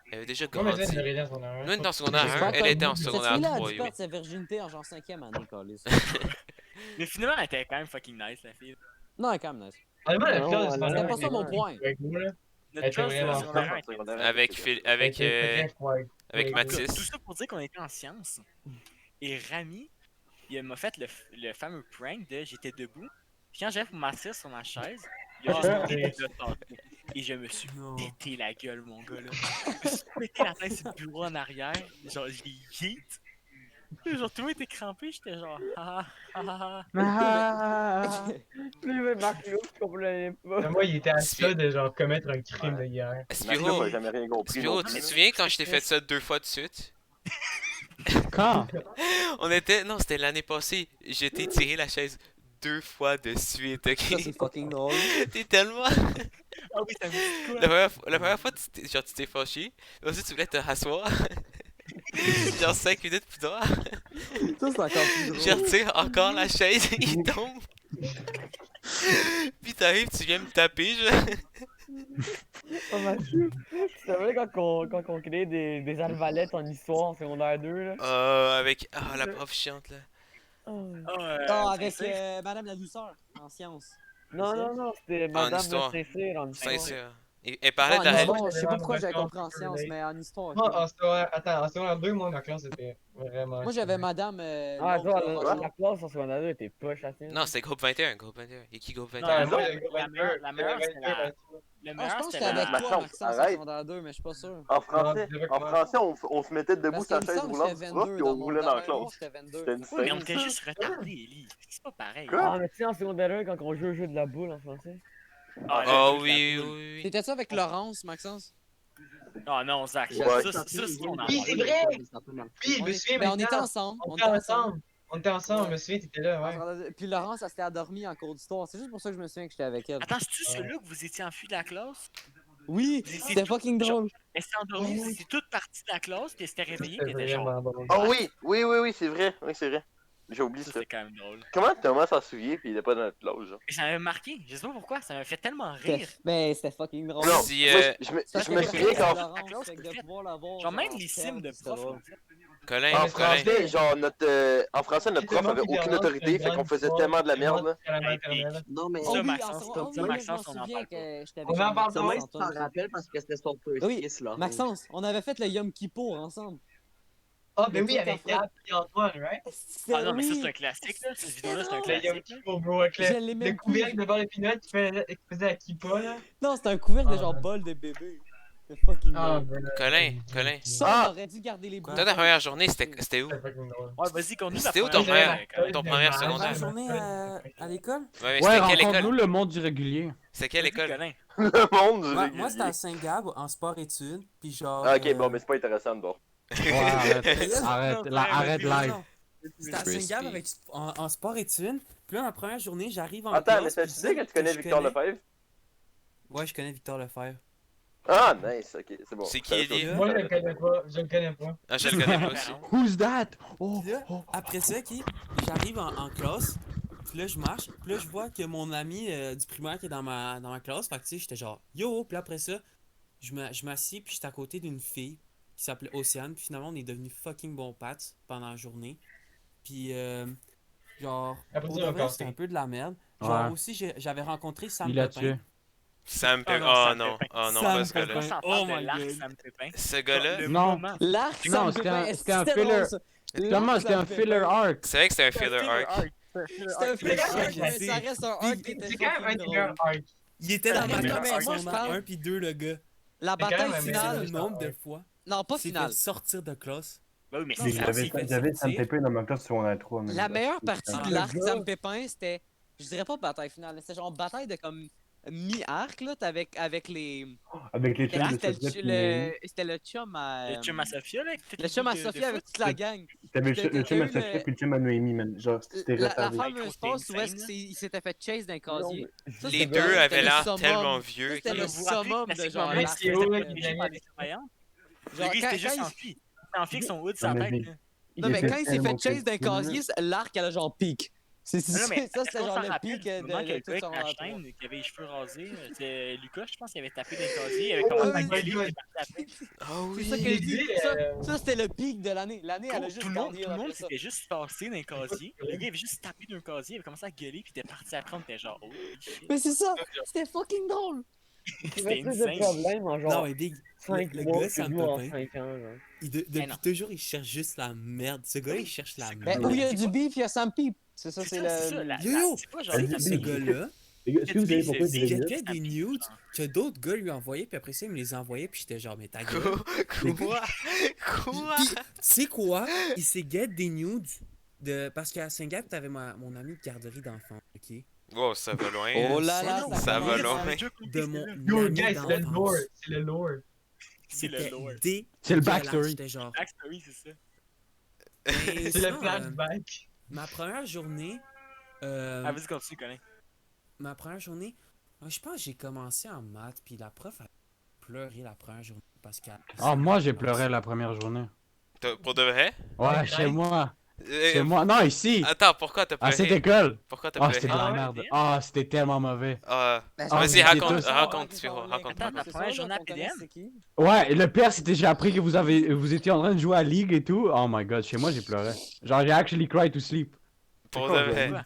Elle avait déjà Moi, mais grandi. c'est une Aurélie en secondaire 1. Nous, on était en secondaire J'espère 1, elle que- était en Cette secondaire fille-là a 3. dû yo. perdre sa virginité en genre 5e année, câlisse. Mais finalement, elle était quand même fucking nice, la fille. Non, elle est quand même nice. Honnêtement, la Non, classe de elle secondaire a- C'était pas un ça mon était point. avec nous, là. Notre était classe de vraiment secondaire fun. était Avec, avec, Elle était très avec ouais, Tout Mathis. ça pour dire qu'on était en sciences. Et Rami, il m'a fait le fameux prank de j'étais debout. Puis quand j'allais pour m'asseoir sur ma chaise, il a juste Ah, dit ouais. de tenter. Et je me suis Non. pété la gueule, mon gars là. Je me suis pété la tête sur le bureau en arrière. Genre, je l'ai yeet. Genre, tout le monde était crampé. J'étais genre, ah ah ah ah. Plus mais Marc Lou, je comprenais pas. Mais moi, il était à ça de genre commettre un crime de guerre. Spiro, J'ai jamais rien compris. Spiro, non tu plus. te souviens quand je t'ai fait ça 2 fois de suite? Quand? On était. Non, c'était l'année passée. J'ai été tiré la chaise 2 fois de suite, Ça, ok? c'est fucking drôle. T'es tellement. Ah oui, ça me dit quoi? La première fois, genre, tu t'es fâché. Ensuite, tu voulais te rasseoir. Genre 5 minutes plus tard. Ça, c'est encore plus Je drôle. retire encore la chaise et il tombe. Puis t'arrives, tu viens me taper. Oh, Mathieu, tu te rappelles quand on créait des arvalettes en histoire en secondaire 2, là? Avec. Ah, la prof chiante là. Oh. Ah, avec Madame la douceur, en sciences. Non, non, non, c'était Madame histoire. le Saint-Cyr en histoire. Sincère. Elle parlait Ah, de en la. histoire, je sais pas pourquoi Vraiment, j'avais vraiment, compris en sciences, mais en histoire. Moi, ok. en secondaire, attends, en secondaire 2, moi, ma classe était vraiment. Moi, j'avais Madame. Ah, l'autre, toi, là, la classe en secondaire 2 était poche à tienne. Non, c'était groupe 21. Groupe 21. Et qui groupe Non, 21? moi, la j'avais gros meilleure- 22, la meilleure, j'avais c'était 22, la- 23. Le Ah, je meilleur, pense que c'était c'était avec la... toi, Maxence, Maxence, en arrête. secondaire 2, mais je suis pas sûr. En français, on se mettait debout Parce sur la qu'il me chaise semble que roulante j'étais du prof 22 puis dans on mon roulait dans la mémoire, classe. j'étais 22. C'était une Oui, mais on scène. était juste retardés, Ellie. C'est pas pareil. Quoi? Ah, mais tu sais, en secondaire 1, quand on joue au jeu de la boule en français. Ah oui, oui, oui. C'était ça avec Laurence, Maxence? Ah non, Zach, Ouais. ça, c'est on en Oui, c'est vrai! Oui, je me souviens, Ben, on était maintenant. ensemble. On était ensemble. On était ensemble, je me souviens, t'étais là, ouais. Puis Laurence, elle s'était endormie en cours d'histoire. C'est juste pour ça que je me souviens que j'étais avec elle. Attends, c'est-tu celui-là que vous étiez enfui de la classe? Oui, C'est c'était tout- fucking drôle. Elle s'est endormie, c'est toute partie de la classe, puis elle s'était réveillée, puis C'était elle était genre... vraiment drôle. Oh oui, oui, oui, oui, c'est vrai. Oui, c'est vrai. J'ai oublié Ça, ça. c'était quand même drôle. Comment Thomas s'en souvient puis il est pas dans notre classe, genre? Et ça m'avait marqué, je sais pas pourquoi, ça m'a fait tellement rire. Ben, c'était fucking drôle. Non, Si, moi, je me Ça, je me c'était souviens vraiment qu'en Laurence, fait que de pouvoir l'avoir, Genre même genre, les sims de perdre, c'était prof, drôle. on dirait. Colin, en Colin. français, genre, en français, notre prof avait aucune autorité, fait qu'on faisait tellement de la merde, là. À la maternelle. Non, mais Oh Ça, oui, Maxence, en ça, secondaire, ça, oui, Maxence, je on m'en en souviens parle pas. que j'étais avec On en parle Maxence, pas. moi, je Antoine, t'en tout. rappelle parce que c'était son first Oui, kiss, là. Maxence, on avait fait le Yom Kippour ensemble. Ah, ben Le oui, truc avec en France. Gab et Antoine, right? Ah non, mais ça, Oui. c'est un classique, là. Cette vidéo-là, c'est un Le Yom classique. là. Kippour, bro, avec Je le l'aimais plus. couvercle devant l'épinette qui faisait la kippa, là. Non, c'était un couvercle de Ah, genre ouais. bol de bébé. C'est fucking Ah, drôle. ben. Colin. Ça, Ah! on aurait dû garder les bouts. Toi, ta première journée, c'était où? C'était fucking drôle. Ouais, vas-y, continue la C'était où ton première première, journée, ton première Ouais, secondaire? Première journée à l'école? Ouais, Ouais, c'était quelle rencontre-nous école? le monde du régulier. C'était quelle école? Colin. Le monde du Moi, régulier. c'était à Saint-Gab en sport-études. Puis genre. Ah, ok, bon, mais c'est pas intéressant de voir. Ouais, arrête live. C'était à Crispy. Saint-Gab en sport-études. Puis là, ma première journée, j'arrive en Attends, mais classe. ça puis tu je sais que tu connais je Victor Lefebvre? Ouais, je connais Victor Lefebvre. Ah, nice, ok, c'est bon. C'est qui, Ça, Ellie? ça, Moi, je ça, le connais pas. Je le connais pas. Ah, je le connais pas aussi. Who's that? Oh, Puis là, oh. après ça, j'arrive en classe, puis là, je marche, puis là, je vois que mon ami du primaire qui est dans ma classe, fait que tu sais, j'étais genre yo, puis après ça, je m'assis, puis j'étais à côté d'une fille qui s'appelait Océane, puis finalement, on est devenus fucking bons pattes pendant la journée. Puis, genre, Après pour ça, de on vrai, va c'était un casser. peu de la merde. Genre, Ouais. aussi, j'avais rencontré Sam Il l'a Pepin. tué. Sam Ah Pe... non, Oh Sam non, Pepin. oh non, Sam pas ce gars-là. On s'en Oh parle de my l'arc God. Sam Pépin. Ce gars-là, Le Non. moment. L'arc, Non, Sam c'était Pépin, c'était un c'était drôle, filler. ça. Comment L'arc, c'était un Sam filler Pépin. arc? c'est vrai que c'était un filler arc. C'était un filler filler arc, arc, mais je ça sais. reste un arc qui était C'est quand même un fucking des drôle. meilleurs arcs. Il était dans Ça ma reste classe un en arc. Moi, je secondaire parle- 1 puis 2, le gars. La quand bataille même un C'est finale. le nombre de fois Non, pas qu'il s'est finale. fait sortir de classe. Bah oui, mais Mais c'est J'avais- ça. J'avais Sam Pépin dans ma classe secondaire 3. même. La meilleure partie Ah. de Le l'arc gars- Sam Pépin, c'était. Je dirais pas bataille finale, c'était genre bataille de comme mi-arc, là. Avec les. Avec les chums de C'était Sophia puis c'était le chum à. Le chum à Sophia, là. avec toutes Le les chum à boules de Sophia avec foot. toute la gang. T'avais T'as- le t'as chum à eu Sophia le- puis le chum à Noémie, man. Genre, c'était La retardé. fameuse passe où est-ce insane, qu'il s'était fait chase d'un Non, casier. mais Ça, Les c'était deux le- avaient c'était le l'air summum. tellement vieux. C'était Vous le vous rappelez summum que de c'est genre moment, l'arc il Sam était Pépin. dirigé par des surveillants? Le Genre, gars, il quand- s'était juste quand il- enfui. Il s'est enfui avec son hood sur Non, la mais tête. des- là. Non, mais était quand il s'est tellement fait chase d'un cool. casier, l'arc, elle a genre pique. Non, mais Ça, est-ce c'était qu'on genre s'en le rappelle pic du moment que de le tout gars avec son la endroit. chaîne, qui avait les cheveux rasés, c'était Lucas, je pense, qui avait tapé dans le casier, il avait commencé à oui, gueuler, oui. il était parti après. Ah C'est ça que oui. je dis. Ça, c'était le pic de l'année. L'année, elle a Gros, juste tout le gardé monde après ça. s'était juste passé dans le casier. Le gars avait juste tapé d'un casier, il avait commencé à gueuler, puis il était parti après, on était genre, oh shit. Mais c'est ça. C'était fucking drôle. Il C'était fait plus de insane. problèmes en Non, genre mais Big, 5 le mois gars, que Sam nous en Pépin, 5 ans. Genre. Mais non. depuis toujours, il cherche juste la merde. Ce gars-là, il cherche la Ben, merde. où il y a du beef, il y a Sam Peep. C'est ça, c'est C'est ça, le. la- Yo, la- yo. c'est pas genre, Vas-y, t'as Ce Big. gars-là, Les gars, est-ce que vous savez pourquoi C'est- je il disais checkait des nudes que d'autres gars lui envoyaient, puis après ça, il me les envoyait, puis j'étais genre, mais ta gueule. Quoi? Quoi? Puis, tu sais quoi? Il s'est get des nudes parce qu'à Saint-Gab, t'avais mon ami de garderie d'enfants, ok? Wow, ça va loin. Oh là là, Ça va commence. loin. De mon Yo, ami guys, c'est le lore. d'enfance. C'est le lore. C'est le C'était lore. C'est le dégueulasse, backstory. J'étais genre. Backstory, c'est ça. Mais C'est sinon, le flashback. ma première journée, Ah, vas-y, continue, connais. ma première journée, je pense que j'ai commencé en maths, puis la prof a pleuré la première journée parce qu'elle. Ah, moi, j'ai pleuré la première journée. Pour de vrai? Ouais, chez moi. Euh, Chez moi. Non, ici. Attends, pourquoi t'as À cette pleuré? école. Pourquoi t'as Ah, pleuré? c'était de la Ah ouais, merde. Ah, c'était tellement mauvais. Ah, Ben, Ah, vas-y, vous raconte, étiez tous- raconte, Spiro, raconte. Attends, ta première journée à PDM? Ouais, et le pire, c'était j'ai appris que vous étiez en train de jouer à League et tout. Oh my god, chez moi, j'ai pleuré. Genre, j'ai actually cried to sleep. Pour de vrai. Quoi?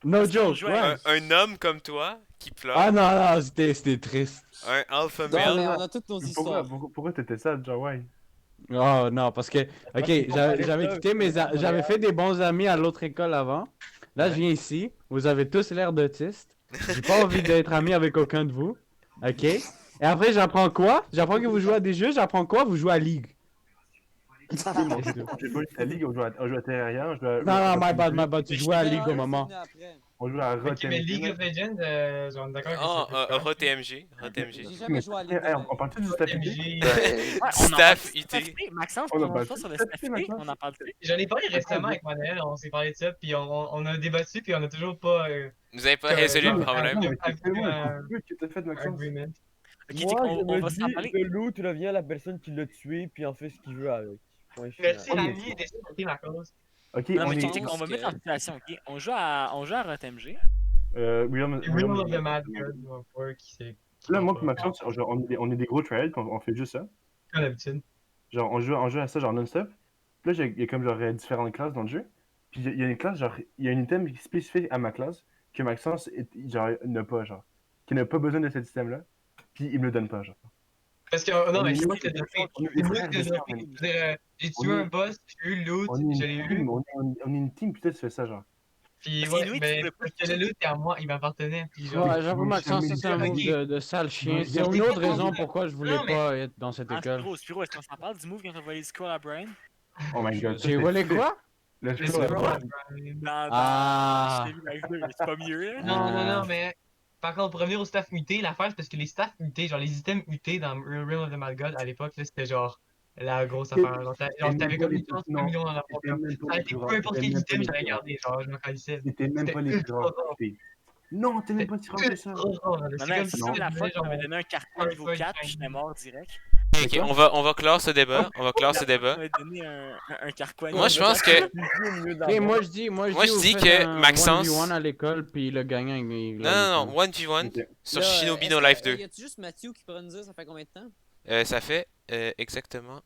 No Parce qu'on joke, jouait à ouais. Un homme comme toi qui pleure, Ah non, non, c'était triste. un alpha Non, mais male. on a toutes nos Pourquoi, histoires. pourquoi t'étais ça, genre, ouais? Oh non, parce que, ok, j'avais quitté j'avais fait des bons amis à l'autre école avant. Là, je viens ici, vous avez tous l'air d'autistes. J'ai pas envie d'être ami avec aucun de vous. Ok? Et après, j'apprends quoi? J'apprends que vous jouez à des jeux, j'apprends quoi? Vous jouez à League. J'ai pas eu la ligue, on jouait à Terraria, on jouait à... Non, non, my bad, tu jouais à League au moment. On jouait à Ok, Rotten. mais League of Legends, genre, d'accord. Ah, ROTMG. ROTMG. J'ai jamais joué à League. On parle-tu du staff UT? MJ. Ouais, on en Staff parle- UT. Maxence, On a on pas en parle sur le staff UT, on en parle plus. J'en ai parlé récemment avec Manuel, on s'est parlé de ça, puis on a débattu, puis on a toujours pas Vous avez pas résolu le non, problème? non. Qu'est-ce que t'as fait, Maxence? agreement. Ok, Moi, on je me va s'en dis, parler. le loup, tu deviens la personne qui l'a tué, puis en fait ce qu'il veut avec. Point final. Merci Rami d'expliquer ma cause. Ok, Non, on mais est... check, on va mettre en situation, ok? On joue à ROTMG. William... Et Will of the Mad God, on va voir qui c'est. Là, moi et Maxence, genre, on est des gros tryhards, on fait juste ça. Comme d'habitude. Genre, on joue à ça, genre, non-stop. Puis là, il y a comme, genre, différentes classes dans le jeu. Puis il y a une classe, genre, il y a un item spécifique à ma classe que Maxence, genre, n'a pas, genre. Qui n'a pas besoin de cet item-là. Puis il me le donne pas, genre. Parce que, non, mais c'est moi qui l'ai droppé. On est C'est moi frères qui l'ai de droppé. sœurs, Je veux dire, j'ai On tué est- un boss, j'ai eu le loot, On est une je l'ai eu. team, on est une team, putain, tu fais ça, genre. Puis Parce ouais, qu'Inuit, mais tu peux pas parce que le loot est à moi, il m'appartenait. Puis genre, Ouais, j'avoue, Maxence, c'est un Ok. move de sale chien. Ouais, C'est une autre raison pourquoi je voulais Non, mais- pas être dans cette Ah, école. Spiro, est-ce qu'on s'en parle du move quand on va volé le score à Brian? Oh my god. J'ai volé quoi? Le le score, score, là. Dans, Ah. je t'ai vu live là, c'est pas mieux, là? Non, non, non, mais par contre, pour revenir au staff UT, l'affaire, c'est parce que les staffs UT, genre les items UT dans Realm of the Mad God, à l'époque, là, c'était genre la grosse affaire. Genre, t'avais comme une chance de 1 million dans la C'était porte. même pas Ça a les été plus peu rares. importe C'était quel même pas item, les j'avais plus rares. gardé, genre, je m'en calissais. C'était même pas les plus rares. Non, t'es même pas tiré que ça. Oh, Non, c'est non, comme c'est si comme la tu fois disais, que tu m'avais genre, donné un carton niveau 4 puis j'étais mort direct. Ok, quoi? on va clore ce débat. On va clore ce Tu débat. m'avais donné un carquois Moi, je niveau pense 4. que. Ok, moi je dis, Moi, je vous dis faites que un Maxence- 1v1 à l'école, puis le gagnant, il Non, non, non, 1v1 Ok. sur Là, Shinobi est-ce No que- Life 2. Y a-tu juste Mathieu qui pourrait nous dire ça fait combien de temps? Ça fait exactement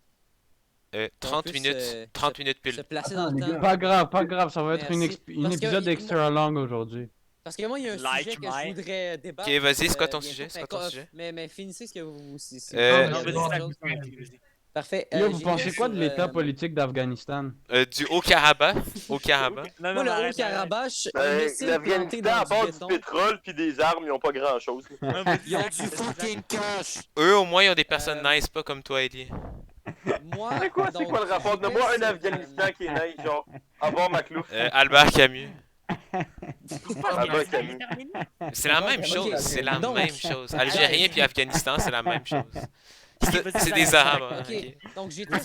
30 puisse, minutes. 30 minutes Se pile. placer Ah, dans le les temps. gars. Pas grave, ça va être Merci. une Parce que épisode il- extra long aujourd'hui. Parce que moi, il y a un Like sujet que je my- voudrais débattre. Ok, vas-y, c'est quoi ton bientôt. sujet? C'est Mais quoi ton sujet? Mais finissez ce que vous... si Euh, vous Non, avez vas-y, quelque ça chose. vas-y. Parfait. Yo, vous j'ai pensez lu quoi de sur, l'état politique d'Afghanistan? Du Haut-Karabakh. Haut-Karabakh. Non, Moi, non, le arrête, arrête. Haut-Karabakh, un Ben, missile planté l'Afghanistan, dans à du part du béton. pétrole puis des armes, ils ont pas grand-chose. Non, vas-y, Ils ont Zach, du vas-y, Zach. fucking cash! Eux, au moins, ils ont des personnes Euh, nice, pas comme toi, Ellie. Moi, C'est quoi donc, le rapport? j'étais Donne-moi un sur, Afghanistan qui est nice, genre, à bord Maclouf. Albert Camus. Ah bah, Camus. C'est la même Ok, chose. C'est la donc- même chose. Algérien puis Afghanistan, c'est la même chose. C'est vas-y, des Zach, Arabes. hein, Ok, ok. donc j'étais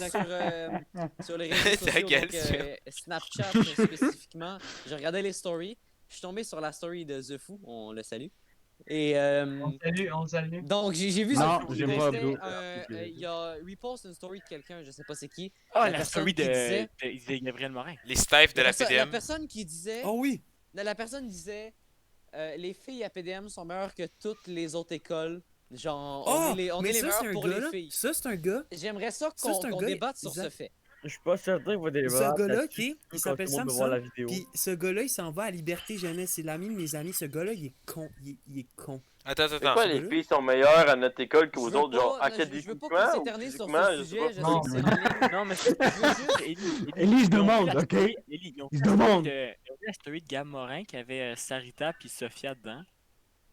sur les réseaux Ta sociaux, gueule, donc, sûr. Snapchat spécifiquement. Je regardais les stories. Je suis tombé sur la story de The Fou, on le salue. Et On le salue. donc j'ai vu Non, The Fou j'aime pas postait Abdou. il y a repost une story de quelqu'un, je sais pas c'est qui. Ah, La la personne story qui disait- de Gabriel Morin. Les Stives de la La PDM. personne qui disait, Oh oui! la personne disait, les filles à PDM sont meilleures que toutes les autres écoles. Genre, on est les mais ça, meilleurs c'est un pour gars, les là. filles. Ça, c'est un gars. J'aimerais ça Ça, qu'on c'est un qu'on gars, débatte sur Isaac. ce fait. Je suis pas certain qu'on débat. Ce gars-là, là-dessus, ok, quand il s'appelle tout le monde va voir la Samson. vidéo. Puis ce gars-là, il s'en va à Liberté Jeunesse. C'est l'ami de mes amis. Ce gars-là, il est con. Il est con. Attends, C'est attends. quoi, les filles sont meilleures à notre école Je qu'aux veux autres, genre, pas- je veux académiquement pas qu'on ou s'éternise sur physiquement, ce je sais sujet, pas. je Non, sais que c'est en ligne. Non, mais c'est juste. Ellie se demande, ok? Ils ont Il se fait la story demande. de- ils ont fait la story de Gab Morin qui avait Sarita puis Sophia dedans.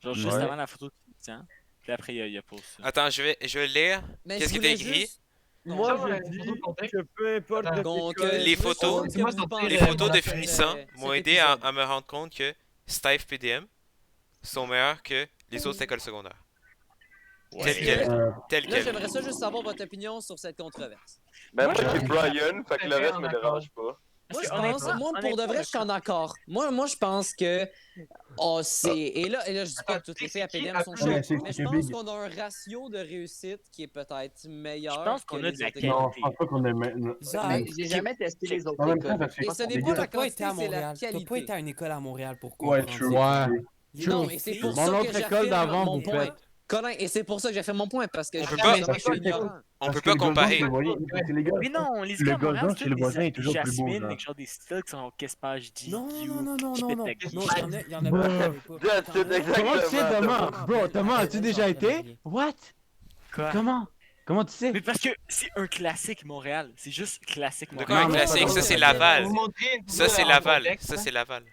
Genre juste Ouais. avant la photo de Christian. Puis après, il y a posé ça. Attends, je vais lire. Mais Qu'est-ce je qui était voulais écrit? juste- Moi, Ça, je ouais, dis photo de contexte. que peu importe Attends. de Donc, quelle école- Les je veux photos- savoir ce que Moi, vous je pensez Les Euh, photos de cet finissants m'ont aidé à me rendre compte que Steve PDM sont meilleurs que les autres écoles secondaires. Tel quel. Tel Là, quel. j'aimerais ça juste savoir votre opinion sur cette controverse. Ben, Moi, moi, je- j'ai Brian, fait que le reste me dérange pas. Moi, que je pense, honnêtement- moi, pour de honnêtement, vrai, je suis en accord. Moi, je pense que. Oh, c'est. Et là, je dis pas que toutes les filles à PDM sont Ouais, chaudes, c'est mais je pense big. qu'on a un ratio de réussite qui est peut-être meilleur. Je pense que qu'on a les de la autres écoles. Non, je pense pas qu'on ait. Zach, J'ai jamais testé les autres En même écoles. temps, parce que. Et ce n'est les pas gars- la t'as pas été quantité, à c'est la Montréal. T'as pas qualité. été à une école à Montréal pour Ouais, comprendre. true. ça. Ouais. Non, et c'est pour Mon ça autre que école j'affirme d'avant, mon vous point. faites. Colin, et c'est pour ça que j'ai fait mon point, parce que On peut justement, pas- je suis ignorant. On Parce peut que pas le gazon, comparer. vous voyez, parce que les gars. Mais non, les Le gars à Montréal, gazon c'est chez le tous voisin est des toujours plus beau, jasmines, genre. avec genre des styles qui sont Kespage D. Non, You, non, non, non, qui non, pètent non. la gueule. Non, il y en a pas. That's T'en it, as- exactement. Comment tu sais, Thomas? Thomas. Bro, Thomas, as-tu déjà été? What? Quoi? Comment tu sais? Mais parce que c'est un classique Montréal. C'est juste classique De Montréal. quoi un Non, classique? non, Ça, c'est non, Laval. Vous montrez une Ça, photo c'est en Laval. contexte, Ça, hein. c'est Laval.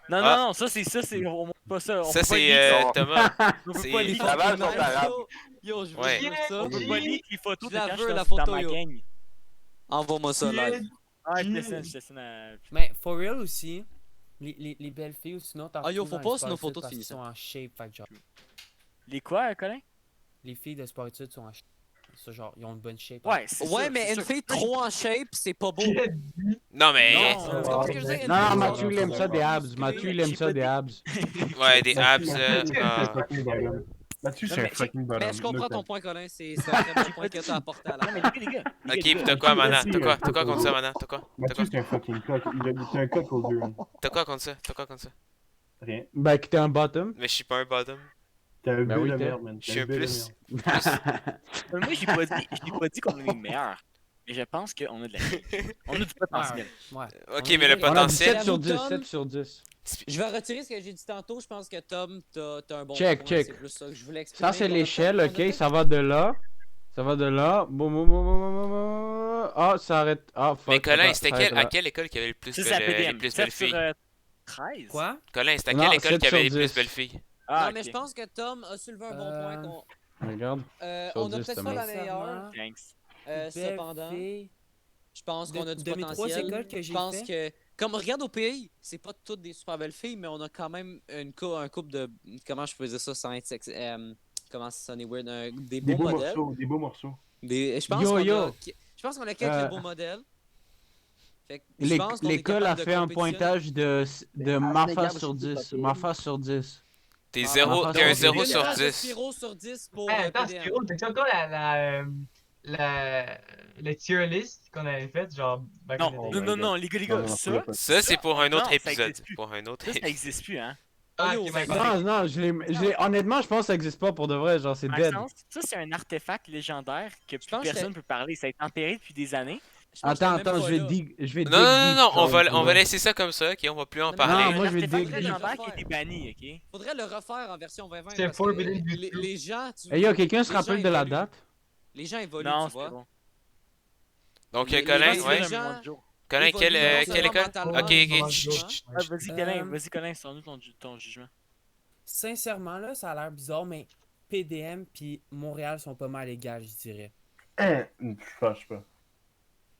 Non, Ah. non, non, ça, on montre pas ça. On Ça, peut pas c'est lire- Thomas. on peut c'est- pas lire- Laval sont arabes. Yo, je veux Ouais. juste ça. on peut pas lire les photos Je de la quand veux, je la suis dans photo, ma yo. gang. Envoie-moi ça live. Ah, je te dessine. Mais for real aussi, les belles filles ou sinon t'en Ah, yo, retrouves faut dans pas les sur nos sport photos de études filles, parce qu'ils sont en shape, fait que genre, Les quoi, Colin? les filles de sport études sont en shape. Ça, genre, ils ont une bonne shape. Ouais, c'est Ouais, ça, mais c'est une ça. fille trop en shape, c'est pas beau. Non, mais. Non, Tu comprends ce que je veux dire? Une Non, fille non, trop Mathieu, il aime ça des abs. musclée. Mathieu, il aime ça des abs. Ouais, des abs. Mathieu, c'est Non, un mais- fucking bonhomme. Mais je comprends No ton cap. point, Colin. C'est un très bon point que t'as apporté à la Non, mais les gars, Ok, pis t'as quoi, Mana? T'as quoi? T'as quoi contre ça, Mathieu, Mana? T'as quoi? T'as quoi? Mathieu, c'est un fucking coq. Il est un coq aux deux. hein. T'as quoi contre ça? T'as quoi contre ça? Rien. Ben, que t'es un bottom. Mais je suis pas un bottom. T'es un Ben bœuf oui, de t'es. merde, man. Je suis un plus. moi, j'ai pas dit qu'on est les meilleurs. Mais je pense qu'on a de la on a du potentiel. Ouais. Ok, mais le On a On a dit potentiel. 7 sur Tom. 10, 7 sur 10. Je vais retirer ce que j'ai dit tantôt. Je pense que Tom, t'as un bon Check, point. check. C'est plus ça que je voulais exprimer. Ça, c'est On a l'échelle, peut-être- on a ok? peut-être- Ça va de là. Ça va de là. Boum, boum, boum, boum, boum, boum. Ah, ça arrête. Ah, fuck. Mais Colin, attends, c'était ça arrête à là. quelle école qui avait le plus Ça, belle- c'est les APDM. plus 7 belles sur filles? 13? Quoi? Colin, c'était à Non, quelle école 7 qui avait les sur plus 10. belles filles? Ah, Non, mais ok. je pense que Tom a soulevé un bon point. Regarde. Sur On a 10, peut-être Thomas. pas la meilleure. Thanks. Belle Cependant, fille. je pense qu'on a du De mes 3 potentiel. écoles que Je j'ai pense fait. que, comme regarde au pays, c'est pas toutes des super belles filles, mais on a quand même un couple de. Comment je peux dire ça sans être sexy? Comment ça sonne weird? Des Des beaux beaux modèles. morceaux, des beaux morceaux. Je pense Yo, qu'on yo. a. Je pense qu'on a quelques beaux modèles. Fait que je pense qu'on est L'école a capable de fait un compétitionner. pointage de ma face sur 10. Ma face sur 10. T'es Ah, zéro, bah, t'es un donc, 0 une sur race de 10. Spiro sur 10 pour Hey, attends, PDM. Spiro, t'as-tu encore le tier list qu'on avait fait, genre, back in the Non, day? non, les Non, gars, non, ça, Ça, c'est pour un autre non, ça épisode. existe plus. Pour un autre ça existe plus, hein. Ah, Yo, ok, ça ben, Non, honnêtement, je pense que ça existe pas pour de vrai. Genre, c'est dead. Maxence, ça, c'est un artefact légendaire que plus pense que personne peut parler. Ça a été enterré depuis des années. Je pense que Attends, j'étais même je pas vais là. je vais Non, dig non, non, deep non, sur le on va combat. laisser ça comme ça, ok? On va plus en Non, parler. Non, Il y a moi, un je vais artefact dig- légendaire qui a été banni, ok? Faudrait le refaire en version 2020 C'est parce que Forbidden les, Blue. les gens, tu Hey yo, quelqu'un se les gens rappelle de la évoluent. date? Les gens évoluent, Non, tu c'est vois. bon. Donc, Les- Colin, les ouais. gens- Colin, évoluent quelle non seulement école? mentalement, Ok, mais ok. physiquement. Ah, vas-y, Colin, Euh, vas-y, Colin, sors-nous ton jugement. Sincèrement, là, ça a l'air bizarre, mais PDM puis Montréal sont pas mal égales, je dirais. Je fâche pas.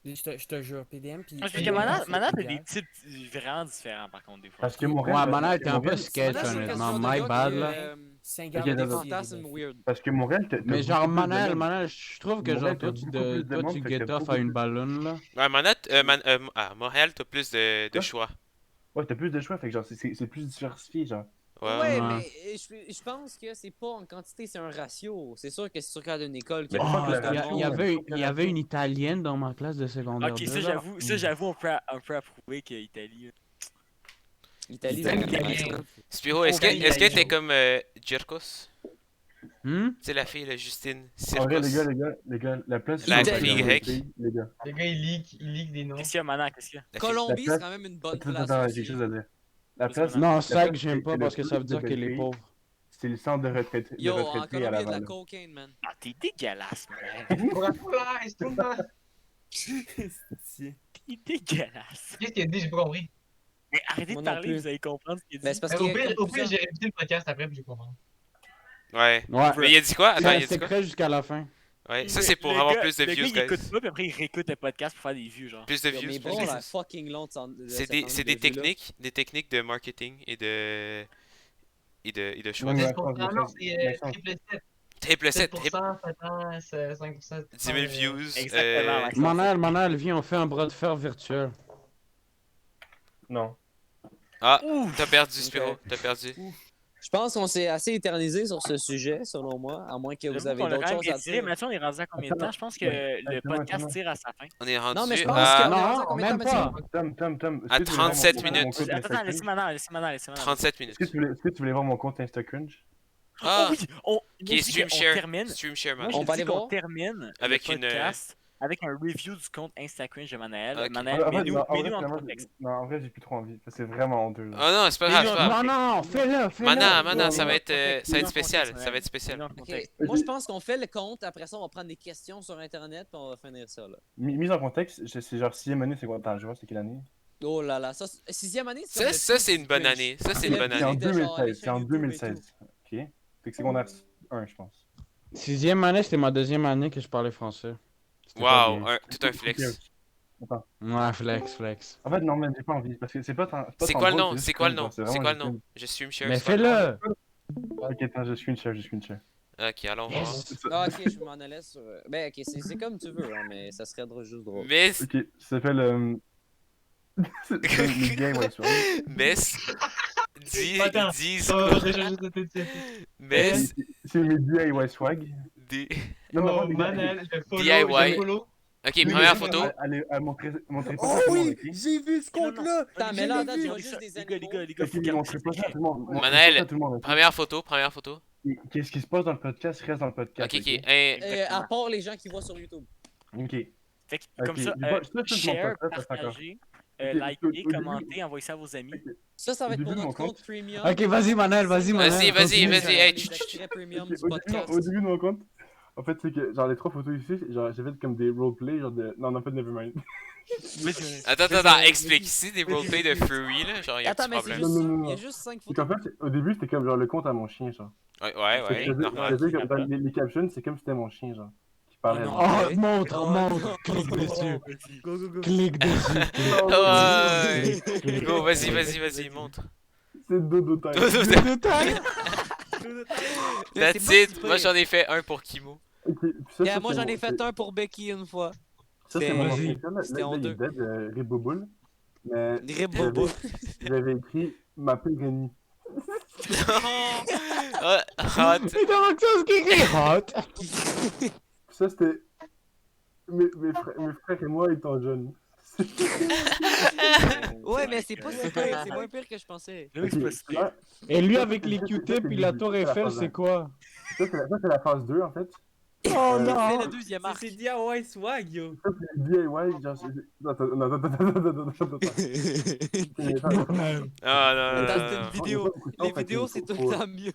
Je te jure, PDM puis. Parce que PDM, Mana a c'est des égal. types vraiment différents, par contre, des fois. Parce que Montréal. Ouais, Mana était un peu Montréal- sketch, Mana, c'est une honnêtement. question de My gars bad, qui, là. Saint-Gall Ok, des d'accord. fantasmes weird. Parce que Montréal, t'as Mais beaucoup genre, plus de Manal, domaines. je trouve que Montréal, genre, toi, t'as tu, beaucoup plus de toi, monde, tu fait que get t'as off beaucoup à une plus- ballonne, là. Ouais, à Montréal, t'as plus de Quoi? choix. Ouais, t'as plus de choix, fait que genre, c'est plus diversifié, genre. Ouais, Ouais, ouais. Ouais. mais je pense que c'est pas en quantité, c'est un ratio. C'est sûr que si tu regardes une école qui Mais a fuck Oh, le plus de ratio, il y monde- avait, il y avait une Italienne dans ma classe de secondaire Ok, 2, ça, là. j'avoue, on peut approuver que Italie. Italie, Italien. c'est nice, hein. Spiro, est-ce que Italien. t'es comme Jerkos? Hmm? Tu sais, la fille, la Justine En vrai, Circos? les gars, la place. La c'est pas fille dans le grecque. pays, les gars. Les gars, ils leak des noms. Qu'est-ce qu'il y a, Mana? Qu'est-ce qu'il y a? La fille- Colombie, La c'est place- quand même une bonne Attends, place. j'ai aussi. quelque chose à dire. La Vas-y, place. Non, la ça place, que j'aime pas c'est parce que le ça veut plus dire qu'elle est développé. pauvre. C'est le centre de retraite Yo, en à Colombie, il y a de la Laval. cocaine, man. Ah, t'es dégueulasse, man. Pour la fois, est-ce que T'es dégueulasse. Qu'est-ce qu'il a dit? J'ai pas compris. Mais arrêtez Moi de non parler, plus. vous allez comprendre ce qu'il Ben, dit. c'est parce Au qu'il y a pire, comme au pire, plusieurs- j'ai réécouté le podcast après, puis j'ai compris. Ouais. Ouais. Mais il a dit quoi? Attends, il a C'est dit quoi? secret jusqu'à la fin. Ouais, ça c'est pour avoir plus de le views, gars, il écoute guys. pas, puis après il réécoute le podcast pour faire des views, genre. Plus de Yo, views, mes plus bras de ont views. l'air fucking longs de C'est cette des entrevue-là. techniques de marketing et de choix. Ouais, 10%, non, c'est Maxence. triple 7. Triple 7, 7%, 5%. 10 000 views. Exactement, Maxence. Manal, viens, on fait un bras de fer virtuel. Non. Ah, Ouh! t'as perdu, Spiro, t'as perdu. Je pense qu'on s'est assez éternisé sur ce sujet, selon moi, à moins que vous J'avoue avez qu'on a d'autres quand même choses à étiré. dire. Mathieu, on est rendu à combien de temps? Je pense que le podcast tire à sa fin. On est rendu Non, mais je pense à qu'on est rendu à combien de même temps, pas. Mathieu? Tom, À est-ce que tu voulais voir 37 mon minutes. compte Attends, Instagram? laissez Mana. 37 minutes. Est-ce que tu voulais voir mon compte Instacrunch? Ah, Oh oui! On qui est stream share. termine. Stream share, Moi, man. je On te va dis aller qu'on voir. termine Avec le une, podcast avec un review du compte Instagram de Manaël. Ok. Manaël, En vrai, mets-nous non, en vrai, en finalement, contexte. non, en vrai, j'ai plus trop envie. C'est vraiment honteux. là. Oh non, c'est pas grave, c'est pas grave. Non, fais-le. Mana, ça non, va être contexte, spécial. Manaël. Ça va être spécial. Mets-nous en Ok, contexte. moi je pense qu'on fait le compte, après ça on va prendre des questions sur internet puis on va finir ça là. Mise en contexte, c'est genre 6ème année, c'est quoi? Attends, je vois, c'est quelle année? Oh là là, ça 6e année Ça, c'est une bonne année. Ça, c'est une bonne C'est en année. de genre 2016. C'est en YouTube et 2016. Ok. Fait que secondaire 1, je pense. 6e année, c'était ma 2e année que je parlais français. C'était pas Waouh, bien. tout un flex. Attends. Ouais, flex. En fait, non, mais j'ai pas envie. Parce que c'est pas tant. C'est tant quoi le drôle, nom? juste C'est quoi le cringe, nom? genre, C'est vraiment quoi le juste nom? Je stream share. Mais c'est quoi le nom? fais-le. Ok, attends, je screen share. Ok, allons voir. Yes. Ah ok, je m'en allais sur... Ben ok, c'est comme tu veux, hein, mais ça serait juste drôle. Miss, Ok, ça s'appelle. C'est les gars, ouais, sur Miss, Attends, dis, ça va déjà juste noter de suite. Miss, C'est mes DIY swag. dis. Non, mais Oh, pas des gars. Manel, je follow, DIY. je follow. Ok, Oui, première mais photo. Allez, montrer pas Oh ça à tout le monde, ok? j'ai vu ce compte-là. Attends, mais là, attends, tu vois juste des Les gars, animaux. les gars, Ok, faut mais garder montrez ça pas ça à secret. tout le monde. montrez Manel, pas ça à tout le monde, ok? Première photo. Et qu'est-ce qui se passe dans le podcast reste dans le podcast. Ok, ok. À part les gens qui voient sur YouTube. Ok. Fait que, Ok, comme ça, je vois- je montre share, pas ça, c'est d'accord. partagez, Ok, likez, au début- commentez, envoyez ça à vos amis. Ça va Au être pour début de notre mon compte compte. premium. Ok, vas-y, Manel. Vas-y, hey, Les extraits premium Ok, du podcast. au début de mon compte, en fait, c'est que genre les 3 photos ici, genre j'ai fait comme des roleplays, genre de. Non, en fait, nevermind. Attends, explique ici des roleplays de Furry, là. Genre, y'a un Attends, petit mais c'est problème. juste ça. Non, non, Il y a non. juste 5 Donc en photos. fait, au début, c'était comme genre le compte à mon chien, genre. Ouais, Fait que normal. c'est-à-dire que dans les captions, c'est comme si c'était mon chien, genre. Qui parlait. Oh non. genre. Oh, montre. Clique dessus. Go, go, go. Clique dessus. Ouais. Go, vas-y, montre. C'est Dodo Time. That's it. Moi, j'en ai fait un pour Kimo. Ok, puis ça, Yeah, ça, moi c'est j'en ai mon- fait un pour Becky une fois. Ça, c'est mon Vas-y. ancien film. Là, C'était là, il est honteux. dead, Riboboul. Mais Riboboul. j'avais écrit ma Rémi. Ah, hot. Et dans Maxence qui écrit hot. Ça, c'était mes frères et moi étant jeunes. Ouais, mais c'est pas si pire, c'est moins pire que je pensais. Là, c'est pas si pire. Et lui avec les Q-tips et la tour Eiffel, c'est quoi? Ça, c'est la phase 2, en fait. Oh C'est non! le deuxième arc. C'est DIY swag, yo. Ça, c'est DIY, genre... Non, attends. Ah, non, non, Dans non, une non. vidéo, les vidéos, c'est tout le temps mieux.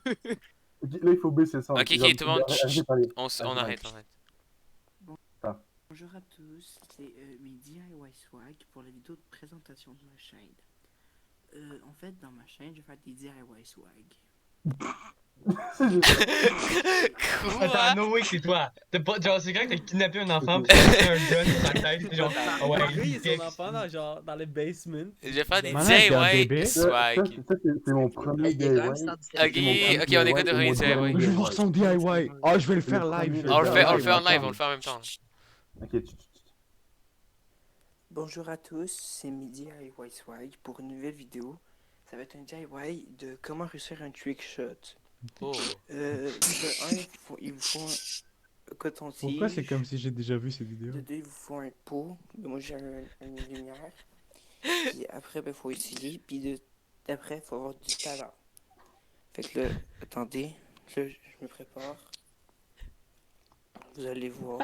Là, il faut baisser le son. Ok, Genre, tout le monde, arrêtez de parler. on arrête, on arrête. Bonjour à tous, c'est mes DIY swag pour la vidéo de présentation de ma chaîne. En fait, dans ma chaîne, je vais faire des DIY swag. Quoi? Attends, no way, c'est toi. Genre, c'est quand t'as kidnappé un enfant, pis t'as mis un gun sur sa tête, pis genre, ah ouais, Le gars, il est fixe. son enfant dans le basement. Je vais faire des Maintenant, il y a un DIY bébé. swag. C'est mon premier DIY. Ok, ok, on écoute le premier DIY. Je veux voir son DIY. Oh, je vais le faire live. On le fait en live, on le fait en même temps. Ok, Bonjour à tous, c'est mes DIY swag pour une nouvelle vidéo. Ça va être un DIY de comment réussir un trick shot. Oh. Il vous faut un coton-tige. Pourquoi c'est comme si j'ai déjà vu ces vidéos? De deux, il vous faut un pot. Moi, j'ai une lumière. Puis après, il faut essayer. Puis d'après, il faut avoir du talent. Fait que là, attendez. Là, je me prépare. Vous allez voir.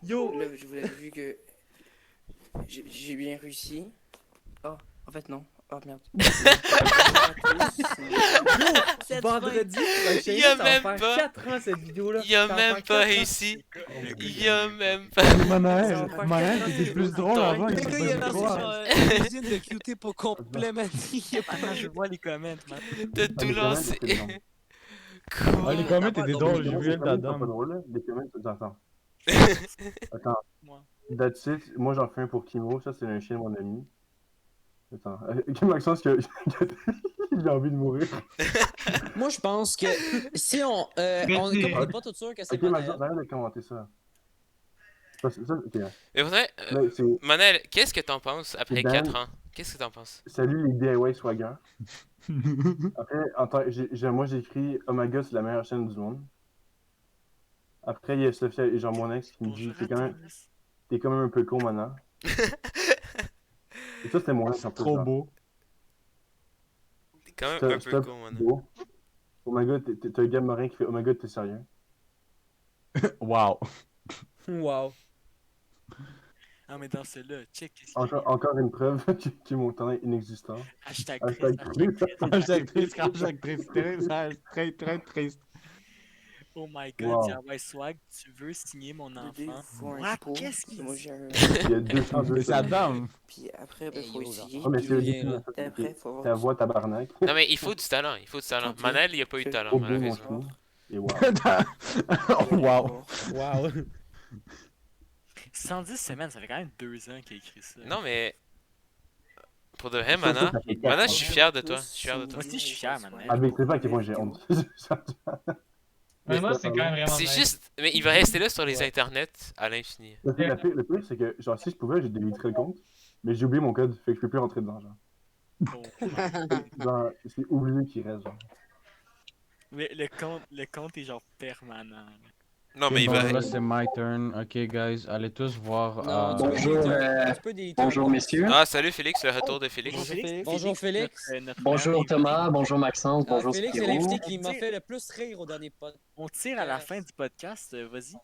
Yo! Là, je vous l'avais vu que j'ai bien réussi. Oh, en fait, non. Oh merde. Vendredi prochain, Il y a ça va même faire pas- 4 ans cette vidéo-là. Il a Ça va même faire pas 4 ans. réussi. Il a même pas. Manel, t'étais plus drôle avant. Le il gars, il a faisait lancé quoi? genre une usine de Q-tip au complet, man. Attends, je vois les comments, man. T'as tout lancé. Ah, les comments étaient drôles, j'ai vu elle C'est pas d'Adam. drôle, là. Les comments, j'entends. Attends. Moi. That's it. Moi, j'en fais un pour Kimo. Ça, c'est un chien de mon ami. Attends. Maxence, il a envie de mourir. Moi, je pense que si on on est pas tout sûr que c'est Ok, Maxence, Manel. arrête de commenter ça. Ça, ok. Mais vrai, Là, c'est Manel, qu'est-ce que t'en penses après Dan. 4 ans? Qu'est-ce que t'en penses? salut les DIY swagger. Après, moi, j'ai écrit Oh my god, c'est la meilleure chaîne du monde. Après, il y a Sophia et Jean, mon ex, qui me dit Bonjour à tous. T'es quand même un peu con maintenant. Et ça, c'était mon ex en plus. Trop genre. beau. T'es quand même Stop, un peu stop, con, man. beau. Oh my god, t'as un gars marin qui fait Oh my god, t'es sérieux. Wow. Wow. Non, mais dans celle-là, check. qu'est-ce Encore une preuve que mon talent est inexistant. Hashtag Hashtag triste, triste. hashtag triste. Hashtag triste, très très triste. Oh my god, Wow. DIY swag, tu veux signer mon De deux, il enfant? vous faut un What? pot. Qu'est-ce qu'il Moi, dit? j'ai un. Il y a 200 Mais c'est Adam. Puis après, il Hey, faut yo, essayer. Oh, mais c'est Rien, là. D'après, il faut avoir ta voix tabarnak. Non, mais il faut du talent, il faut du talent. Ok. Manel, il a pas eu de talent, Au bout, mon malheureusement. chou. Et wow. Wow. Wow. 110 semaines, ça fait quand même 2 ans qu'il a écrit ça. Non, mais. Pour de vrai, Mana, Mana, je suis fier de toi. Je suis fier de toi. Moi aussi, je suis fier, man. Avec c'est pas à quel point j'ai honte. Mais moi, c'est quand même vraiment C'est nice. juste. Mais il va rester là sur les internets à l'infini. Le pire, c'est que, genre, si je pouvais, j'ai déliterais le compte, mais j'ai oublié mon code, fait que je peux plus rentrer dedans, genre. Oh. Genre, c'est oublié qu'il reste, genre. Mais le compte est genre permanent. Non, mais il Bon, va. là, c'est my turn. Ok, guys, allez tous voir. Non, tu peux Bonjour, déliter- tu peux déliter un Bonjour compte. messieurs. Ah, salut Félix, le retour de Félix. Bonjour Félix. Notre Bonjour invité. Thomas, bonjour Maxence, Ah, bonjour Félix, c'est Spiro. l'invité qui m'a fait le plus rire au dernier pod. On tire à la fin du podcast, vas-y.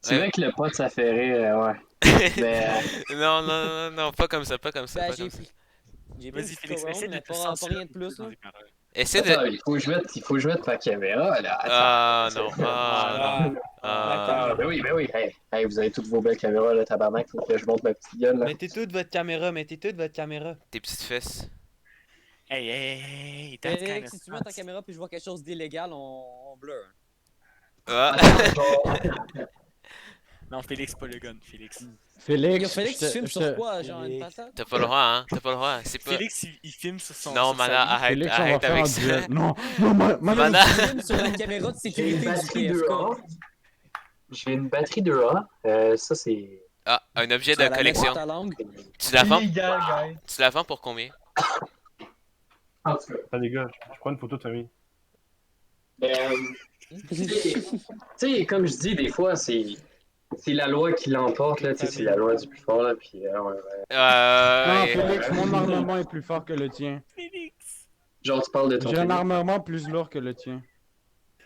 C'est vrai que le pote ça fait rire, ouais. Mais Non, non, non, non, pas comme ça, pas comme ça, Ben, pas j'ai comme ça. pris. J'ai pris Vas-y, une Félix, couronne, essaie de mais te pas censurer rien de plus, là. Essaie attends, de. il faut jouer ta caméra là. Attends. Ah non, ah non. Ah, ben oui, ben oui. Hey, vous avez toutes vos belles caméras là, tabarnak, faut que je monte ma petite gueule là. Mettez toute votre caméra, mettez toute votre caméra. Tes petites fesses. Hey, hey, hey, that's Félix, kinda si tu mets ta caméra puis je vois quelque chose d'illégal, on blur. Ah. Non, Félix, pas le gun, Félix. Félix, Félix, tu filmes sur quoi? Genre une patate? T'as pas le droit, hein? T'as pas le droit. C'est pas. Félix, il filme sur son. Non, sur sa Mana, vie. arrête, Félix, on va arrête faire avec un ça. duel. Non, non, Mana. Mana. Tu filmes sur la caméra de J'ai une sécurité du batterie de PFK. or. J'ai une batterie 2A. Ça, c'est. Ah, un objet Tu vas de la collection. mettre sur ta langue. Tu la vends, Illégal, guys. tu la vends pour combien? En tout cas. Ah, les gars, je prends une photo de famille. Tu sais, comme je dis, des fois, c'est la loi qui l'emporte, là. Tu sais, c'est la loi du plus fort, là. Puis, Non, Ouais. Félix, mon armement est plus fort que le tien. Félix! genre, tu parles de ton J'ai un famille. armement plus lourd que le tien.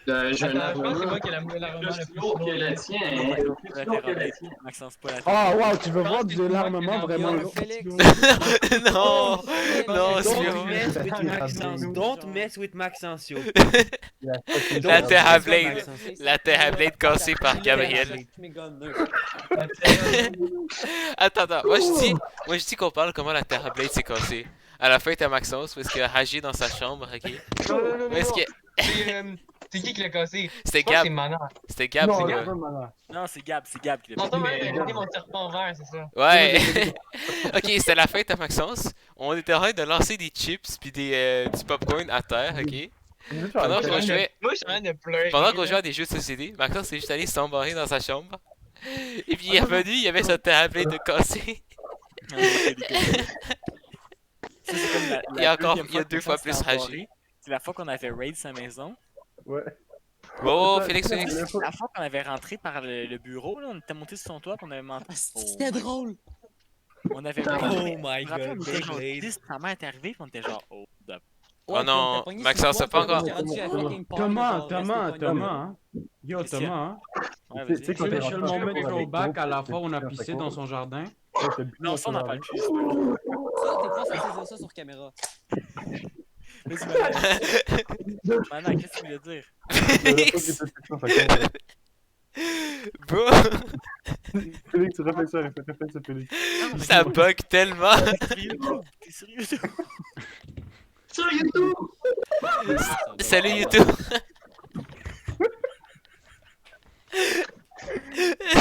J'ai un Attends, je pense que c'est armement moi qui ai l'armement le plus plus lourd que lourd. le tien. Pas la Plus lourd que le Terra tien. Maxence, pas la Ah, wow, tu veux Je voir pense que de c'est moi qui l'armement ai vraiment l'armement lourd? Félix. Non! Non, Don't Spiro. Don't mess with Maxence. Don't mess with Maxencio. La Terrablade. La Terrablade cassée par Gabriel. Attends. Moi je dis qu'on parle comment la Terrablade s'est cassée. À la fin, t'as Maxence parce qu'il a ragé dans sa chambre, ok? Non. Mais est-ce que... C'est qui l'a cassé? C'était Je pense que Gab. c'est Mana. C'était Gab, c'est Non, Gab. pas malin. Non, c'est Gab qui l'a Non, fait. toi, même, t'as jeté mon serpent vert, c'est ça. Ouais. Ok, c'était la fête à Maxence. On était en train de lancer des chips puis du popcorn à terre, ok? Pendant qu'on jouait, Moi, je suis en train de pleurer. pendant qu'on jouait à des jeux de société, Maxence est juste allé s'embarrer dans sa chambre. Et puis il est revenu, il y avait sa tablette de cassé. Ça, c'est comme Il y a encore- deuxième il y a que deux fois Maxence plus s'est ragé. embarré. C'est la fois qu'on avait raid sa maison. Ouais. Oh, Ça, Félix, ça, Félix. c'est la fois- La fois qu'on avait rentré par le bureau, là, on était monté sur son toit, puis on avait menti. C'était drôle. On avait Oh raid. my Je me rappelle, on god, était genre Beyblade. 10, sa mère est arrivée, puis on était genre, oh, the... Oh non, Maxence, c'est pas encore. Thomas, hein? Yo, Qu'est-ce qu'il y a? Thomas, hein? Ouais, Tu sais, vas-y. quand Tu t'es sais, rentré le dans moment le throwback à la groupe, fois on a t'as pissé fait dans quoi? son jardin. Non, ça, on n'en parle plus. Ça, t'es pas censé dire ça sur caméra. Vas-y, Manon. Manon, qu'est-ce que tu voulais dire? Félix! Bro, Félix, tu refais ça, Félix. ça bug tellement. T'es sur YouTube? Sur YouTube! Salut YouTube.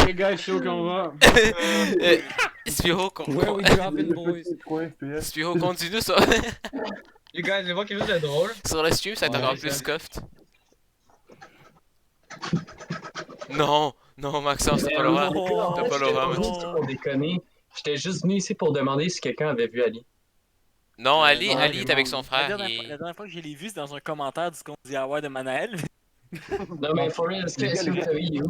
Les gars, je suis chaud qu'on va. Spiro, Where we dropping, boys? 3 FPS. Spiro, continue sur... Les gars, je vois quelque chose de drôle. sur le stream, ça te Ouais, rend ça. plus scuffed. Non, non, Maxence, t'as pas le droit. T'as pas le droit, J'étais Maxence. pas venu pour déconner. J'étais juste venu ici pour demander si quelqu'un avait vu Ali. Non, Ali, non, Ali est avec son La frère. dernière fois que je l'ai vu, c'est dans un commentaire du compte DIY de Manaël. Non, mais for real, est-ce que vous avez eu?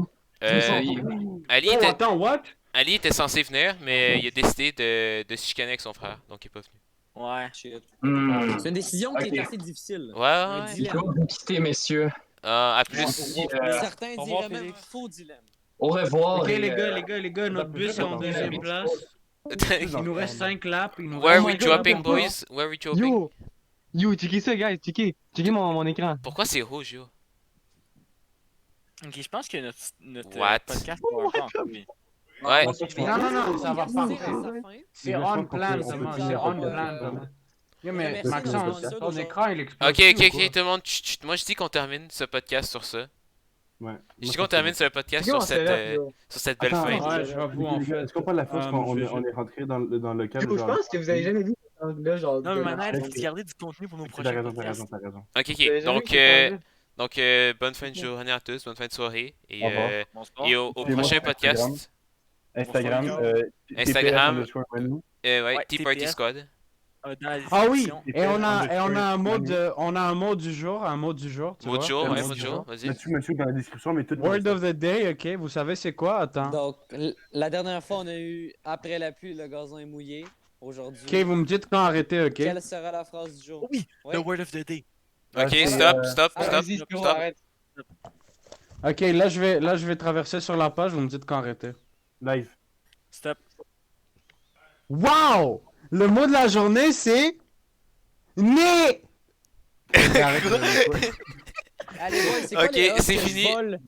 Ali Oh, était, attends, what? Ali était censé venir, mais il a décidé de se chicaner avec son frère, donc il est pas venu. Ouais. Shit. Hmm. C'est une décision qui Ok. est assez difficile. Ouais, Un ouais. Il dilemme. faut vous quitter, messieurs. À plus. Certains Au revoir, diraient même Félix. faux dilemme. Au revoir. Ok, et, les gars, notre bus est en deuxième place. Il nous reste 5 laps. Il nous Where are reste we cinq dropping, laps. boys? Where are we dropping? Yo, checkez ça, guys, checkez mon écran. Pourquoi c'est rouge, yo? Ok, je pense que notre What? podcast va encore. Oui. Ouais. Non, ça va Dire pas. à sa fin. C'est on plan, Thomas. C'est on plan, Thomas. Yo, mais Merci, Maxence, sponsor ton d'aujourd'hui. écran, il explose. Ok, plus ok, ou ok, quoi? tout le monde, chut, chut. Moi je dis qu'on termine ce podcast sur ça. Ouais. Je dis qu'on termine ce podcast sur cette belle Attends, fin. Ouais, j'avoue, en fait. Est-ce qu'on parle de la fois Ah, qu'on mais on est rentré dans le local? Yo, je genre- pense que vous avez jamais vu cet angle-là, genre. Non, mais de- Manaël, faut garder du contenu pour nos T'as prochains raison, podcasts. t'as raison. Ok, Vous avez ok. jamais Donc, vu cet angle-là? bonne fin de journée à tous, bonne fin de soirée. Et, Au revoir. Bonsoir. et au Suivez-moi prochain sur podcast. Instagram, Instagram. TPS_Manu. Ouais, Ouais, Tea Party TPS. Squad. Dans la Ah oui, description. et on a un mot du jour, tu Mot de vois. jour, Un ouais, mot mot du de jour, vas-y. Monsieur, dans la description, mais tout. Word of the day, ok, vous savez c'est quoi? Attends. Donc, la dernière fois, on a eu après la pluie, le gazon est mouillé. Aujourd'hui, Ok, vous me dites quand arrêter, ok? quelle sera la phrase du jour? Oui, Ouais. the word of the day. Ok, c'est, stop. Vas-y, Spiro, arrête. Ok, là je vais traverser sur la page, vous me dites quand arrêter. Live. Stop. Wow! Le mot de la journée c'est... Né! Allez, ouais, c'est quoi Ok, les hops c'est que je fini. vole?